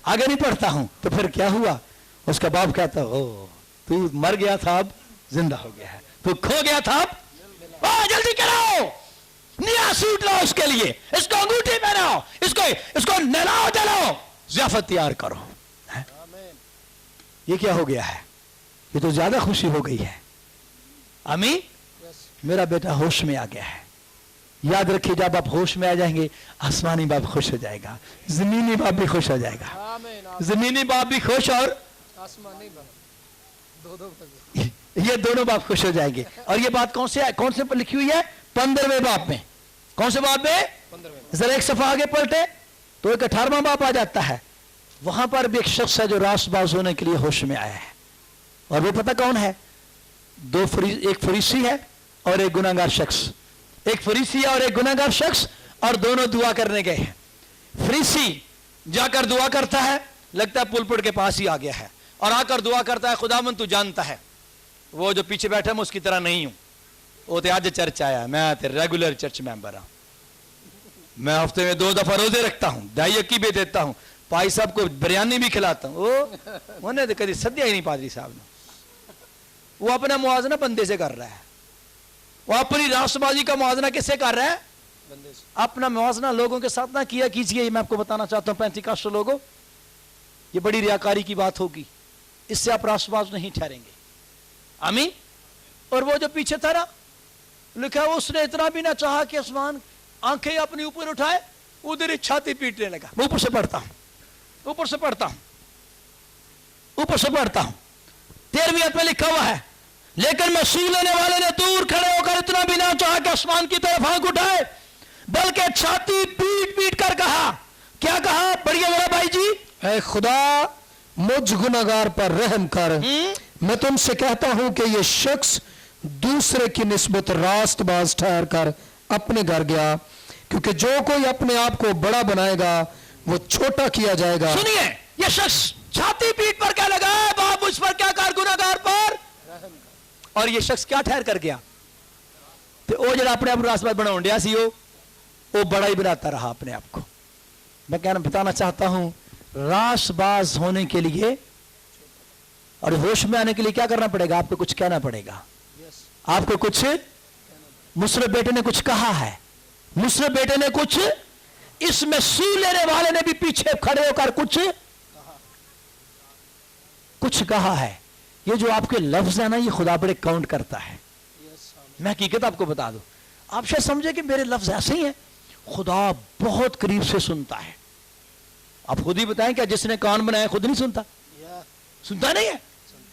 आगे नहीं पढ़ता हूं। तो फिर क्या हुआ? उसका बाप कहता ओ तू मर गया था अब जिंदा हो गया है, तू खो गया था अब जल्दी कराओ, नया सूट लाओ उसके लिए, इसको अंगूठी पहनाओ, इसको नहलाओ जलाओ, ज़ियाफत तैयार करो। ये क्या हो गया है? ये तो ज्यादा खुशी हो गई है। आमीन। मेरा बेटा होश में आ गया है। याद रखिए जब आप होश में आ जाएंगे आसमानी बाप खुश हो जाएगा, जमीनी बाप भी खुश हो जाएगा। जमीनी बाप भी खुश और आसमानी बाप, ये दोनों बाप खुश हो जाएंगे। और ये बात कौन से पर लिखी हुई है? 15वें बाप में। कौन से बाप में? 15वें। जरा एक सफा आगे पलटे तो एक 18वां बाप आ जाता है। वहां पर भी एक शख्स है जो रास्तबाज होने के लिए होश में आया है, और वो पता कौन है? एक फरीसी है और एक गुनाहगार शख्स। एक फरीसी और एक गुनाहगार शख्स, और दोनों दुआ करने गए हैं। फरीसी जाकर दुआ करता है, लगता है पुलपुट के पास ही आ गया है, और आकर दुआ करता है खुदावन तू जानता है वो जो पीछे बैठा मैं उसकी तरह नहीं हूं, वो तो आज चर्च आया, मैं तो रेगुलर चर्च मेंबर हूं, मैं हफ्ते में 2 दफा रोजे रखता हूं, दाई की भी देता हूं, भाई साहब को बिरयानी भी खिलाता हूं। उन्हें तो कभी सद्या ही नहीं पादरी साहब ने। वो अपना मुआवजना बंदे से कर रहा है, वो अपनी राष्ट्रबाजी का मुआवजना किससे कर रहा है? बंदे से। अपना मुआवजना लोगों के साथ ना किया कीजिए। मैं आपको बताना चाहता हूं पेंटिकॉस्टल लोगों, ये बड़ी रियाकारी की बात होगी, इससे आप राष्ट्रबाज नहीं ठहरेंगे। आमीन। और वो जो पीछे था ना, लिखा है उसने इतना भी ना चाहा कि आसमान आंखें अपनी ऊपर उठाए, उधर ही छाती पीटने लगा। मैं ऊपर से पढ़ता हूं, ऊपर से पढ़ता हूं, ऊपर से पढ़ता हूं। 13वीं आयत में लिखा हुआ है, लेकिन मसीह लेने वाले ने दूर खड़े होकर इतना भी ना चाहा कि आसमान की तरफ आंख उठाए, बल्कि छाती पीट पीट कर कहा। क्या कहा? बढ़िया मेरा भाई जी। ऐ खुदा मुझ गुनाहगार पर रहम कर, मैं तुमसे कहता हूं कि यह शख्स दूसरे की निस्बत रास्तबाज ठहर कर अपने घर गया, क्योंकि जो कोई अपने आप को बड़ा बनाएगा वो छोटा किया जाएगा। सुनिए, यह शख्स छाती पीट पर क्या लगा? बाप मुझ पर क्या कर, गुनाहगार पर। और यह शख्स क्या ठहर कर गया? तो वो जरा अपने आप को रास्तबाज बनाउन दिया सी, वो बड़ा ही बनाता रहा अपने आप को। मैं कहना बताना चाहता हूं, रास्तबाज होने के लिए और होश में आने के लिए क्या करना पड़ेगा? आपको कुछ कहना पड़ेगा। आपको कुछ, मुसरफ बेटे ने कुछ कहा है, मुसरफ बेटे ने कुछ, इसमें सी लेने वाले ने भी पीछे खड़े होकर कुछ कहा है। ये जो आपके लफ्ज है ना, ये खुदा बड़े काउंट करता है। मैं हकीकत आपको बता दूं, आप शायद समझे कि मेरे लफ्ज ऐसे ही हैं, खुदा बहुत करीब से सुनता है। आप खुद ही बताएं, क्या जिसने कान बनाया खुद नहीं सुनता? सुनता नहीं है?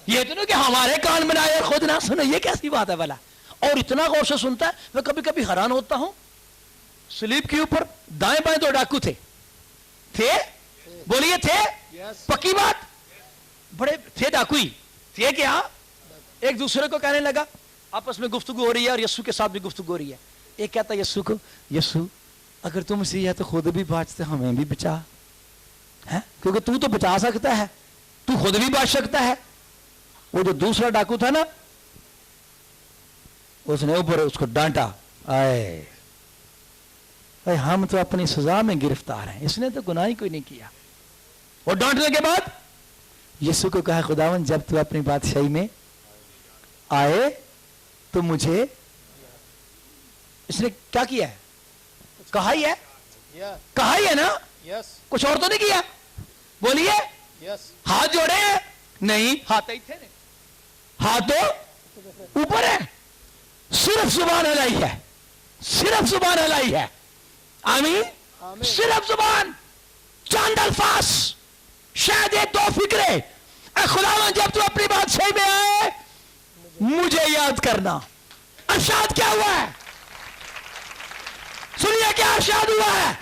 ये तो नहीं कि हमारे कान बनाए और खुद ना सुने, ये कैसी बात है भला? और इतना गौर से सुनता है। मैं कभी कभी हैरान होता हूं, स्लीप के ऊपर दाएं बाएं 2 डाकू थे बोलिए थे? पक्की बात? बड़े थे डाकू ही थे। क्या एक दूसरे को कहने लगा, आपस में गुफ्तगू हो रही है और यस्सु के साथ भी गुफ्तगू हो रही है। एक कहता यस्सु को, यस्सु अगर तुम मसीह है तो खुद भी बचते, हमें भी बचा है, क्योंकि तू तो बचा सकता है, तू खुद भी बच सकता है। वो जो दूसरा डाकू था ना, उसने ऊपर उसको डांटा, आए हम तो अपनी सजा में गिरफ्तार हैं, इसने तो गुनाह ही कोई नहीं किया। और डांटने के बाद यीशु को कहा, खुदावन जब तू अपनी बादशाही में आए तो मुझे, इसने क्या किया है? कहा ही है, कहा ही है ना, कुछ और तो नहीं किया। बोलिए, हाथ जोड़े नहीं, हाथ ही थे, हाथ तो ऊपर है, सिर्फ जुबान हिलाई है, सिर्फ जुबान हिलाई है। आमीन। सिर्फ जुबान, चंद अल्फाज, शायद 1-2 फिक्रे, खुदावन जब तू अपनी बादशाही में आए मुझे याद करना। अरशाद क्या हुआ है? सुनिए क्या अरशाद हुआ है?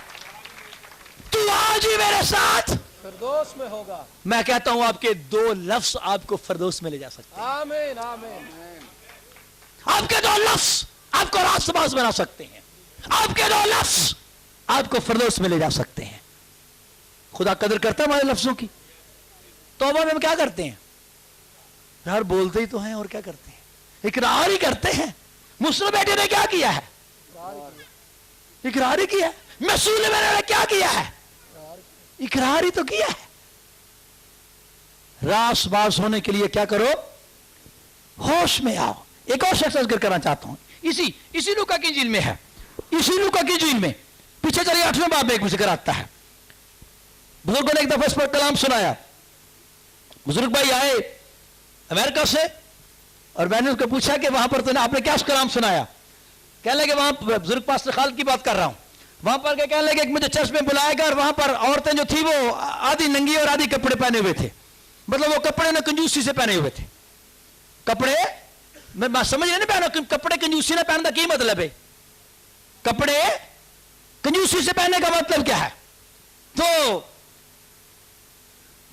तू आज ही मेरे साथ फिरदौस में होगा। मैं कहता हूं आपके दो लफ्ज आपको फिरदौस में ले जा सकते हैं। आमीन आमीन। आपके दो लफ्ज आपको रास्तबाज बना सकते हैं। आपके दो लफ्ज आपको फिरदौस में ले जा सकते हैं। खुदा कदर करता है हमारे लफ्जों की। तौबा में हम क्या करते हैं यार? बोलते ही तो हैं और क्या करते हैं? इकरार ही करते हैं। मुस्लिम बेटे ने क्या किया है? इकरार ही किया। मसूल ने क्या किया है? इकरार ही तो किया है। रासबाज होने के लिए क्या करो? होश में आओ। एक और शख्स जिक्र करना चाहता हूं, इसी लूका की इंजील में है। इसी लूका की इंजील में पीछे चलिए 8वें बाब में एक जिक्र आता है। बुजुर्गों ने एक दफा इस पर कलाम सुनाया। बुजुर्ग भाई आए अमेरिका से और मैंने उसको पूछा कि वहां पर आपने क्या कलाम सुनाया? कहने लगे वहां बुजुर्ग पास्टर खालिद की बात कर रहा हूं। वहां पर कहने लगे मुझे चर्च में बुलाएगा और वहां पर औरतें जो थी वो आधी नंगी और आधी कपड़े पहने हुए थे। मतलब वो कपड़े ना कंजूसी से पहने हुए थे। कपड़े मैं समझ नहीं पहना कपड़े कंजूसी ने पहनने का क्या मतलब है? कपड़े कंजूसी से पहनने का मतलब क्या है? तो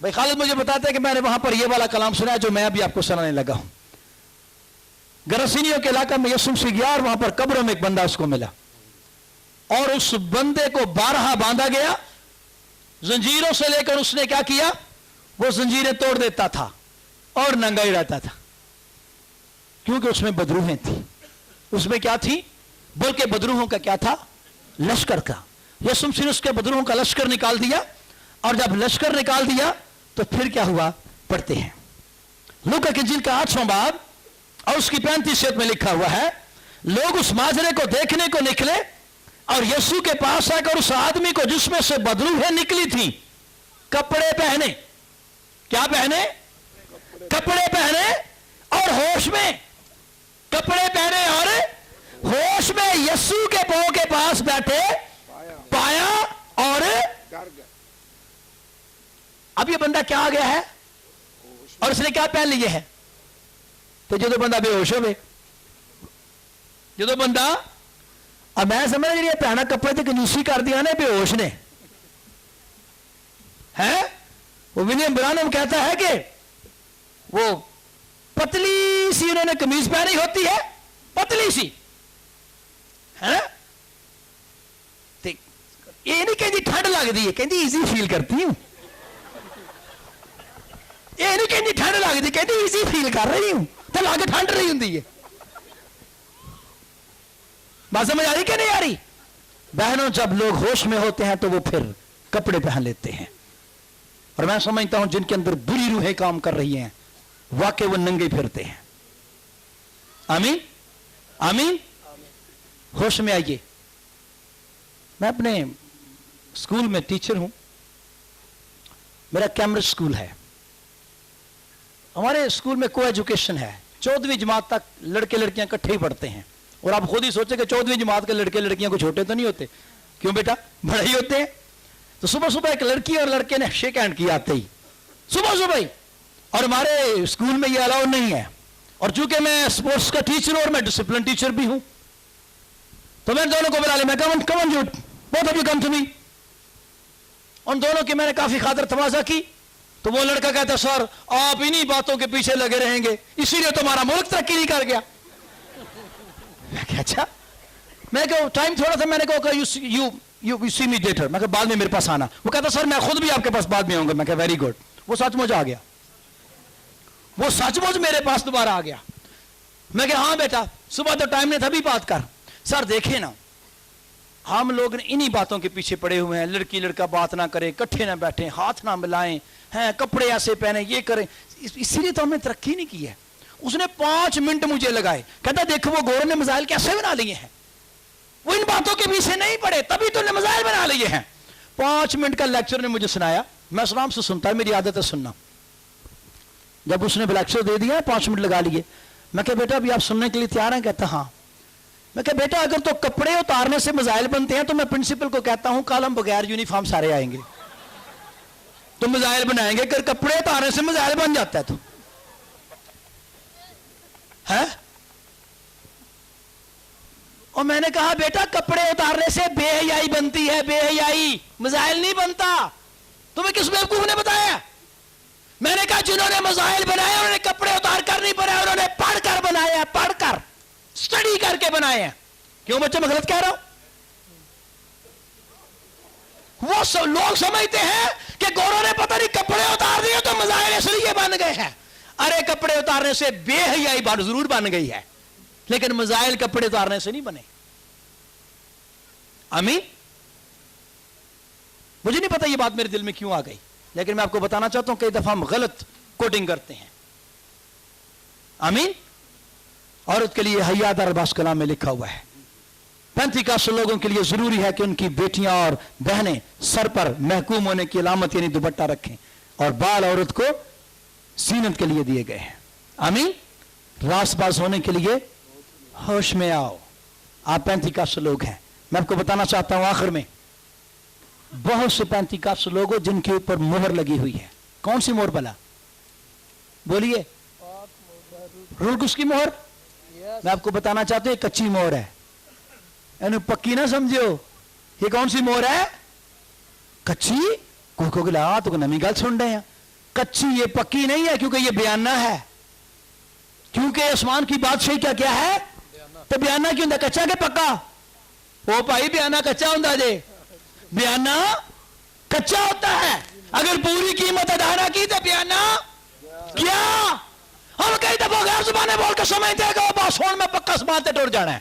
भाई खालिद मुझे बताते हैं कि मैंने वहां पर ये वाला कलाम सुना है जो मैं अभी आपको सुनाने लगा हूं। गरसिनियों के इलाका में यीशु मसीह गया और वहां पर कब्रों में एक बंदा उसको मिला और उस बंदे को 12 बांधा गया जंजीरों से लेकर। उसने क्या किया? वो जंजीरें तोड़ देता था और नंगा ही रहता था, क्योंकि उसमें बदरूहें थी। उसमें क्या थी? बल्कि बदरूहों का क्या था? लश्कर का। यीशु मसीह ने उसके बदरूहों का लश्कर निकाल दिया और जब लश्कर निकाल दिया तो फिर क्या हुआ? पढ़ते हैं लूका की इंजील का 8वां बाब और उसकी 35 में लिखा हुआ है, लोग उस माजरे को देखने को निकले और यीशु के पास आकर उस आदमी को जिसमें से बदरूहें निकली थी कपड़े पहने। क्या पहने? कपड़े पहने और होश में। कपड़े पहने और होश में यीशु के पांव के पास बैठे पाया और अब ये बंदा क्या आ गया है और उसने क्या पहन लिए है? तो जो बंदा बेहोश हो गए, जो बंदा अब मैं समझ रही पहना कपड़े तो कंजूसी कर दिया ना बेहोश ने है। वो विलियम ब्रानम कहता है कि वो पतली सी उन्होंने कमीज पहनी होती है, पतली सी है ना। ये नहीं कहती ठंड लगती है, कहती इजी फील करती हूं। ये नहीं कहती ठंड लगती, कहती इजी फील कर रही हूं। तो लागे ठंड रही होंगी है। बात समझ आ रही कि नहीं आ रही? बहनों, जब लोग होश में होते हैं तो वो फिर कपड़े पहन लेते हैं और मैं समझता हूं जिनके अंदर बुरी रूहें काम कर रही हैं वाकई वो नंगे फिरते हैं। आमीन आमीन। होश में आइए। मैं अपने स्कूल में टीचर हूं। मेरा कैम्ब्रिज स्कूल है। हमारे स्कूल में को एजुकेशन है। 14वीं जमात तक लड़के लड़कियां इकट्ठे ही पढ़ते हैं। और आप खुद ही सोचे कि 14वीं जमात के लड़के लड़कियां को छोटे तो नहीं होते। क्यों बेटा? बड़े ही होते हैं। तो सुबह सुबह एक लड़की और लड़के ने शेक हैंड किया आते ही सुबह सुबह ही। और हमारे स्कूल में ये अलाउ नहीं है। और चूंकि मैं स्पोर्ट्स का टीचर हूं और मैं डिसिप्लिन टीचर भी हूं तो मैं दोनों को बुला लिया। मैं come you both of you come to me. उन दोनों की मैंने काफी खातिर तवाज़ा की। तो वो लड़का कहता सर आप इन्हीं बातों के पीछे लगे रहेंगे इसीलिए तुम्हारा मुल्क तरक्की नहीं कर गया। मैं क्या अच्छा? मैं कहा टाइम थोड़ा था। मैंने कहा यू सी मी लेटर। मैं कहा बाद में मेरे पास आना। वो कहता सर मैं खुद भी आपके पास बाद में आऊंगा। मैं कहा वेरी गुड। वो सचमुच आ गया। वो सचमुच मेरे पास दोबारा आ गया। मैं कहा हाँ बेटा सुबह तो टाइम नहीं था, अभी बात कर। सर देखे ना हम लोग इन्हीं बातों के पीछे पड़े हुए हैं। लड़की लड़का बात ना करे, इकट्ठे ना बैठे, हाथ ना मिलाएं, हैं कपड़े ऐसे पहने, ये करें। इसीलिए तो हमने तरक्की नहीं की है। उसने 5 मिनट मुझे लगाए। कहता देखो वो गोरों ने मिसाइल कैसे बना लिए हैं। वो इन बातों के पीछे नहीं पड़े तभी तो मिसाइल बना लिए हैं। 5 मिनट का लेक्चर ने मुझे सुनाया। मैं आराम से सुनता है, मेरी आदत है सुनना। जब उसने लेक्चर दे दिया 5 मिनट लगा लिए। मैं कहा बेटा अभी आप सुनने के लिए तैयार हैं? कहता हाँ। मैं कहा बेटा अगर तो कपड़े उतारने से मिसाइल बनते हैं तो मैं प्रिंसिपल को कहता हूं कल हम बगैर यूनिफॉर्म सारे आएंगे तो मिसाइल बनाएंगे। अगर कपड़े उतारने से मिसाइल बन जाता है तो है اور میں نے کہا بیٹا کپڑے اتارنے سے بے حیائی بنتی ہے, بے حیائی, مزائل نہیں بنتا. تمہیں کس بیوقوف نے بتایا؟ میں نے کہا جنہوں نے مزائل بنائے انہوں نے کپڑے اتار کر نہیں بنائے, انہوں نے پڑھ کر بنایا, پڑھ کر اسٹڈی کر کے بنائے ہیں. کیوں بچے میں غلط کہہ رہا ہوں؟ وہ لوگ سمجھتے ہیں کہ گوروں نے پتہ نہیں کپڑے اتار دیے تو مزائل اس لیے بن گئے ہیں. ارے کپڑے اتارنے سے بے حیائی بات ضرور بن گئی ہے, لیکن مزائل کپڑے اتارنے سے نہیں بنے. آمین. مجھے نہیں پتا یہ بات میرے دل میں کیوں آ گئی, لیکن میں آپ کو بتانا چاہتا ہوں کئی دفعہ ہم غلط کوٹنگ کرتے ہیں. آمین. عورت کے لیے حیات الباس کلام میں لکھا ہوا ہے, 35 لوگوں کے لیے ضروری ہے کہ ان کی بیٹیاں اور بہنیں سر پر محکوم ہونے کی علامت یعنی دوپٹہ رکھیں, اور بال عورت کو زینت کے لیے دیے گئے ہیں. آمین. راست باز ہونے کے لیے ہوش میں آؤ. آپ 35 لوگ ہیں. میں آپ کو بتانا چاہتا ہوں آخر میں, بہت سے 35 لوگ جن کے اوپر مہر لگی ہوئی ہے. کون سی مہر بلا بولیے؟ رول کس کی مہر؟ میں آپ کو بتانا چاہتا ہوں یہ کچی مہر ہے, یعنی پکی نہ سمجھو. یہ کون سی مہر ہے؟ کچی. کوئی کو گلا تو نمی گل سن رہے ہیں. کچی, یہ پکی نہیں ہے کیونکہ یہ بیانہ ہے. کیونکہ آسمان کی بادشاہی کیا ہے؟ تو بیانہ کیوں ہوں کچا کہ پکا؟ وہ بھائی بیانہ کچا ہوں جے, بیانہ کچا ہوتا ہے. اگر پوری قیمت ادا نہ کی تو بیانہ کیا. ہم کئی دفعہ غیر زبانیں بول کے سمجھتے ہیں کہ وہ بس ہون میں پکا زبان تے ٹر جانا ہے.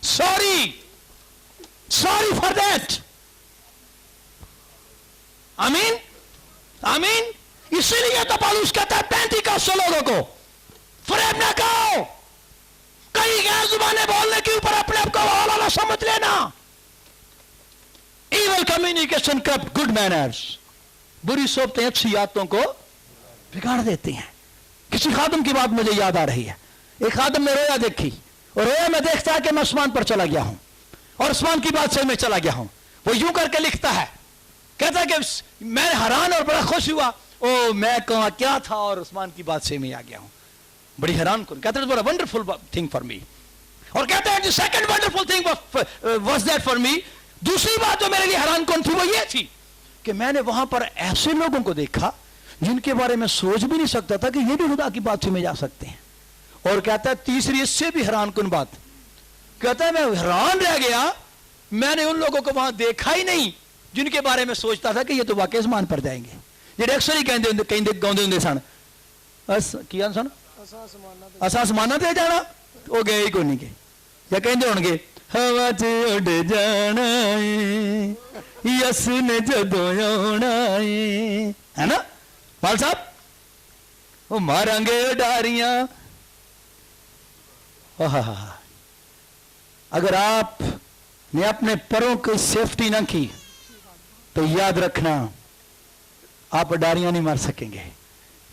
Sorry for that. آمین. آمین. اسی لیے تو پالوس کہتا ہے 35 لوگوں کو فریب نہ کھاؤ. کئی غیر زبانیں بولنے کے اوپر اپنے آپ کو والا نہ سمجھ لینا. Evil communication corrupt good manners. بری صحبتیں اچھی عادتوں کو بگاڑ دیتی ہیں. کسی خادم کی بات مجھے یاد آ رہی ہے. ایک خادم نے رویا دیکھی, اور رویا میں دیکھتا ہے کہ میں آسمان پر چلا گیا ہوں اور آسمان کی بات سے میں چلا گیا ہوں. وہ یوں کر کے لکھتا ہے, کہتا ہے کہ میں حیران اور بڑا خوش ہوا, او میں کہاں کیا تھا اور آسمان کی بات سے میں آ گیا ہوں. بڑی حیران کن. کہتا ہے ونڈرفل تھنگ فار می. اور کہتا ہے second wonderful thing was that for me. دوسری بات جو میرے لیے حیران کن تھی وہ یہ تھی کہ میں نے وہاں پر ایسے لوگوں کو دیکھا جن کے بارے میں سوچ بھی نہیں سکتا تھا کہ یہ بھی خدا کی بات میں جا سکتے ہیں. اور کہتا ہے تیسری اس سے بھی حیران کن بات, کہتا ہے میں حیران رہ گیا, میں نے ان لوگوں کو وہاں دیکھا ہی نہیں جن کے بارے میں سوچتا تھا کہ یہ تو واقعی آسمان پر جائیں گے. جڑے اکثر ہی کہیں گاؤندے ہوندے سن کیا سن اساں آسماناں تے جانا, وہ گئے ہی کوئی نہیں گئے. یا کہندے ہون گے ہوا چ اڈ جانا ہے یس نے جدوں آنا ہے نا پال صاحب, وہ ماراں گے ڈاریاں. اگر آپ نے اپنے پروں کی سیفٹی نہ کی تو یاد رکھنا آپ ڈاریاں نہیں مار سکیں گے.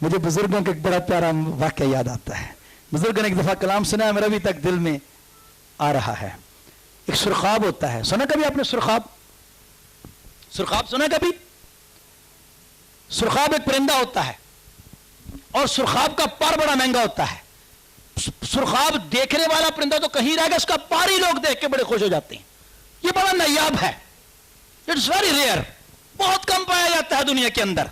مجھے بزرگوں کا ایک بڑا پیارا واقعہ یاد آتا ہے. بزرگوں نے ایک دفعہ کلام سنا ہے, میرا ابھی تک دل میں آ رہا ہے. ایک سرخاب ہوتا ہے, سنا کبھی آپ نے سرخاب؟ سرخاب سنا کبھی؟ سرخاب ایک پرندہ ہوتا ہے اور سرخاب کا پر بڑا مہنگا ہوتا ہے. سرخاب دیکھنے والا پرندہ تو کہیں رہ گا, اس کا پر ہی لوگ دیکھ کے بڑے خوش ہو جاتے ہیں. یہ بڑا نایاب ہے, اٹس ویری ریئر, بہت کم پایا جاتا ہے دنیا کے اندر,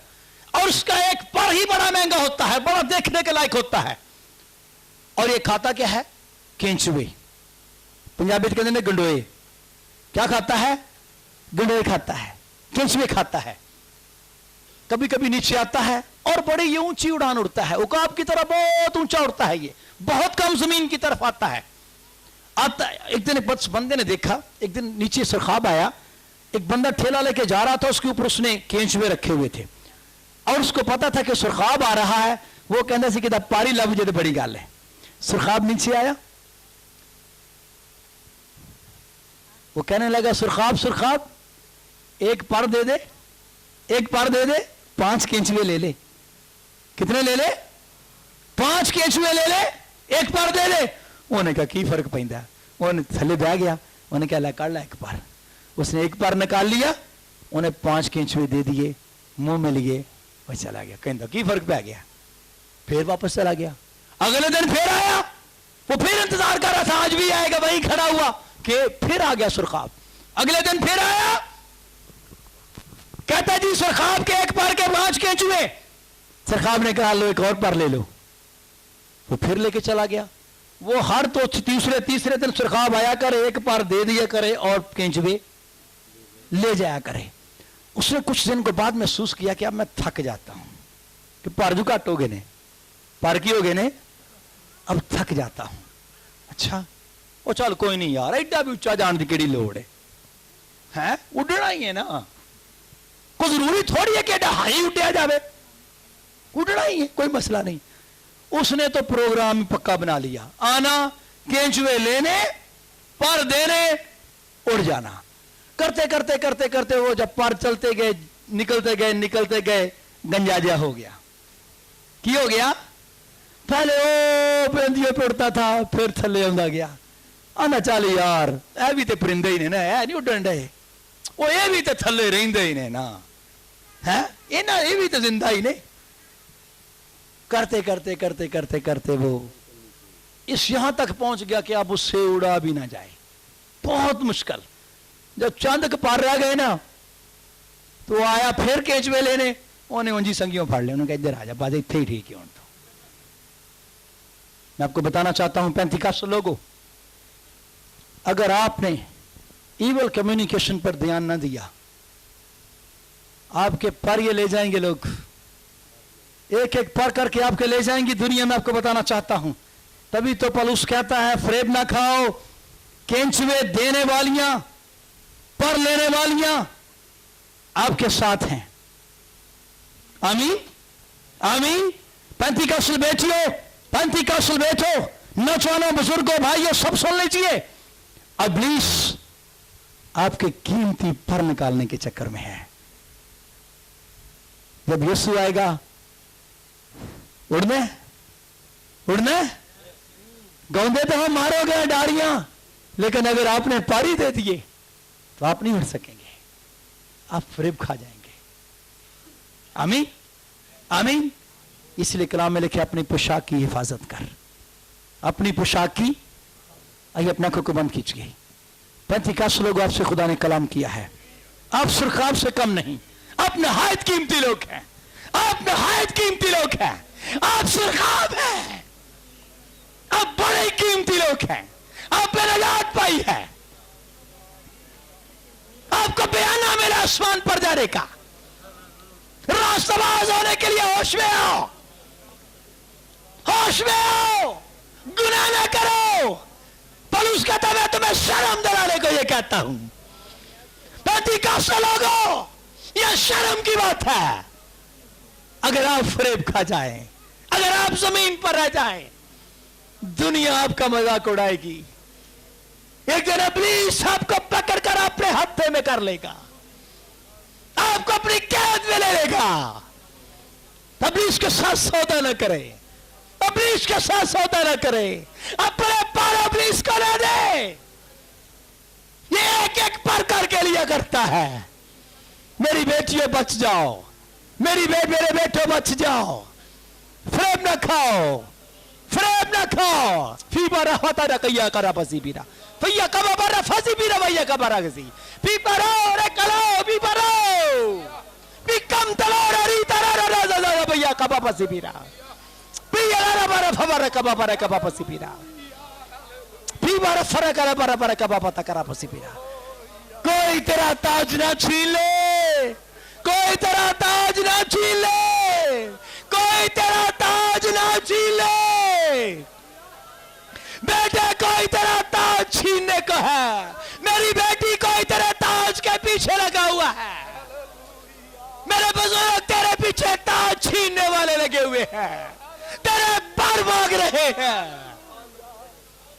اور اس کا ایک پر ہی بڑا مہنگا ہوتا ہے, بڑا دیکھنے کے لائق ہوتا ہے. اور یہ کھاتا کیا ہے؟ کینچوے. پنجابی کہتے ہیں گنڈوئے. کیا کھاتا ہے؟ گنڈوئے کھاتا ہے, کینچوے کھاتا ہے. کبھی کبھی نیچے آتا ہے اور بڑی یہ اونچی اڑان اڑتا ہے, عقاب کی طرح بہت اونچا اڑتا ہے. یہ بہت کم زمین کی طرف آتا ہے. ایک دن ایک بندے نے دیکھا, ایک دن نیچے سرخاب آیا, ایک بندہ ٹھیلا لے کے جا رہا تھا, اس کے اوپر اس نے کینچوے رکھے ہوئے تھے, اور اس کو پتا تھا کہ سرخاب آ رہا ہے. وہ کہنا سی کہ پاری لب جے تو بڑی گل ہے. سرخاب نیچے آیا, وہ کہنے لگا سرخاب سرخاب ایک پر دے دے, ایک پر دے دے, 5 کینچوے لے لے. کتنے لے لے؟ 5 کینچوے لے لے, ایک پر دے دے. انہوں نے کہا کی فرق پیندا؟ انہوں نے تھلے بہ گیا, انہوں نے کہا لے کر لے ایک پر. اس نے ایک پر نکال لیا, انہیں 5 کینچوے دے دیے, منہ میں لیے, وہ چلا گیا. کہندا کی فرق پہ گیا, پھر واپس چلا گیا. اگلے دن پھر آیا, وہ پھر انتظار کر رہا تھا, آج بھی آئے گا, وہیں کھڑا ہوا. के फिर आ गया सुरखाब। अगले दिन फिर आया, कहता जी सुरखाब के एक पर के 5 केंचुए। सुरखाब ने कहा लो एक और पर ले लो। वो फिर लेके चला गया। वो हर तो तीसरे दिन सुरखाब आया करे, एक पर दे दिया करे और केंचुए ले जाया करे। उसने कुछ दिन के बाद महसूस किया कि अब मैं थक जाता हूं, कि पर जो घट हो गए ने, पर की हो गए ने, अब थक जाता हूं। अच्छा वो चल कोई नहीं यार, एडा भी उच्चा जाने की केड़ी लोड़ है, उड़ना ही है ना, कोई जरूरी थोड़ी है कि एडा हाई उड़िया जावे, उड़ना ही है, कोई मसला नहीं। उसने तो प्रोग्राम पक्का बना लिया, आना केंचुए लेने पर देने उड़ जाना। करते करते करते करते वो जब पर चलते गए निकलते गए गंजाजिया हो गया। की हो गया? पहले ओ पेंदियों पे उड़ता था, फिर थले आंदा गया। आना चल यार ए भी तो परिंदे ही ने ना, है नहीं उड़न डे, वो ये भी तो थले रहिंदे ही ने ना, है ये भी तो जिंदा ही ने। करते करते करते करते करते वो इस यहां तक पहुंच गया कि अब उससे उड़ा भी ना जाए, बहुत मुश्किल। जब चंद पर रह गए ना तो आया फिर केंचुए लेने, उन्हें उंजी संगियों फाड़ लिया, उन्होंने कहा इधर आ जा बात इतने ही ठीक है। तो मैं आपको बताना चाहता हूं पेंतिकॉस्टल लोगों, अगर आपने इवल कम्युनिकेशन पर ध्यान न दिया, आपके पर ये ले जाएंगे लोग, एक एक पर करके आपके ले जाएंगी दुनिया में। आपको बताना चाहता हूं, तभी तो पौलुस कहता है फरेब ना खाओ, केंचुए देने वालियां पर लेने वालियां आपके साथ हैं। आमीन आमीन। पेंतिकॉस्टल बेटियों, पेंतिकॉस्टल बेटो, नौजवानों, बुजुर्गों, भाइयों, सब सुन लीजिए, इब्लीस आपके कीमती पर निकालने के चक्कर में है। जब यीशु आएगा उड़ने उड़ने गौंदे तो हम मारोगे डारियां, लेकिन अगर आपने पारी दे दिए तो आप नहीं उड़ सकेंगे, आप फरेब खा जाएंगे। आमीन आमीन। इसलिए कलाम में लिखे अपनी पोशाक की हिफाजत कर, अपनी पोशाक की। आइए अपने आंखों को बंद कीजिए। पेंतिकॉस्टल लोग आपसे खुदा ने कलाम किया है, आप सुरखाब से कम नहीं, आप नहायत कीमती लोग हैं, आप नहायत कीमती लोग हैं, आप सुरखाब हैं, आप बड़े कीमती लोग हैं, आपने नजात पाई है, आपको बयाना मेरे आसमान पर जाने का, रास्तबाज होने के लिए होश में आओ, होश में आओ, गुनाह ना करो। पौलुस कहता मैं तुम्हें शर्म दिलाने को ये कहता हूं। पेंतिकॉस्टल लोगों, यह शर्म की बात है अगर आप फरेब खा जाएं, अगर आप जमीन पर रह जाएं, दुनिया आपका मजाक उड़ाएगी। एक दिन इब्लीस आपको पकड़कर अपने हत्थे में कर लेगा, आपको अपनी कैद में ले लेगा। इब्लीस के साथ सौदा न करे, इब्लीस के साथ सौदा न करे, अपने पर इब्लीस को ले दे। ये एक एक पर करके लिया करता है। मेरी बेटियों बच जाओ, मेरे बेटो बच जाओ, फरेब न खाओ, फरेब न खाओ। फीबा रहता न कैया करा बसी बीरा भैया कब बारा फंसी बीरा भैया कब बारा गसी पीपरो रे कलो पीपरो पिकम तलो री तरा रा भैया कब फंसी बीरा पिया रा बारा फबारा कब फंसी बीरा पीबारा फरा करा बारा कब पता करा फंसी बीरा। कोई तेरा ताज ना छीन ले, कोई तेरा ताज ना छीन ले, कोई तेरा ताज ना छीन ले। बेटे कोई तेरा ताज छीनने को है, मेरी बेटी कोई तेरे ताज के पीछे लगा हुआ है, मेरे बुजुर्ग तेरे पीछे ताज छीनने वाले लगे हुए हैं, तेरे पर भाग रहे हैं।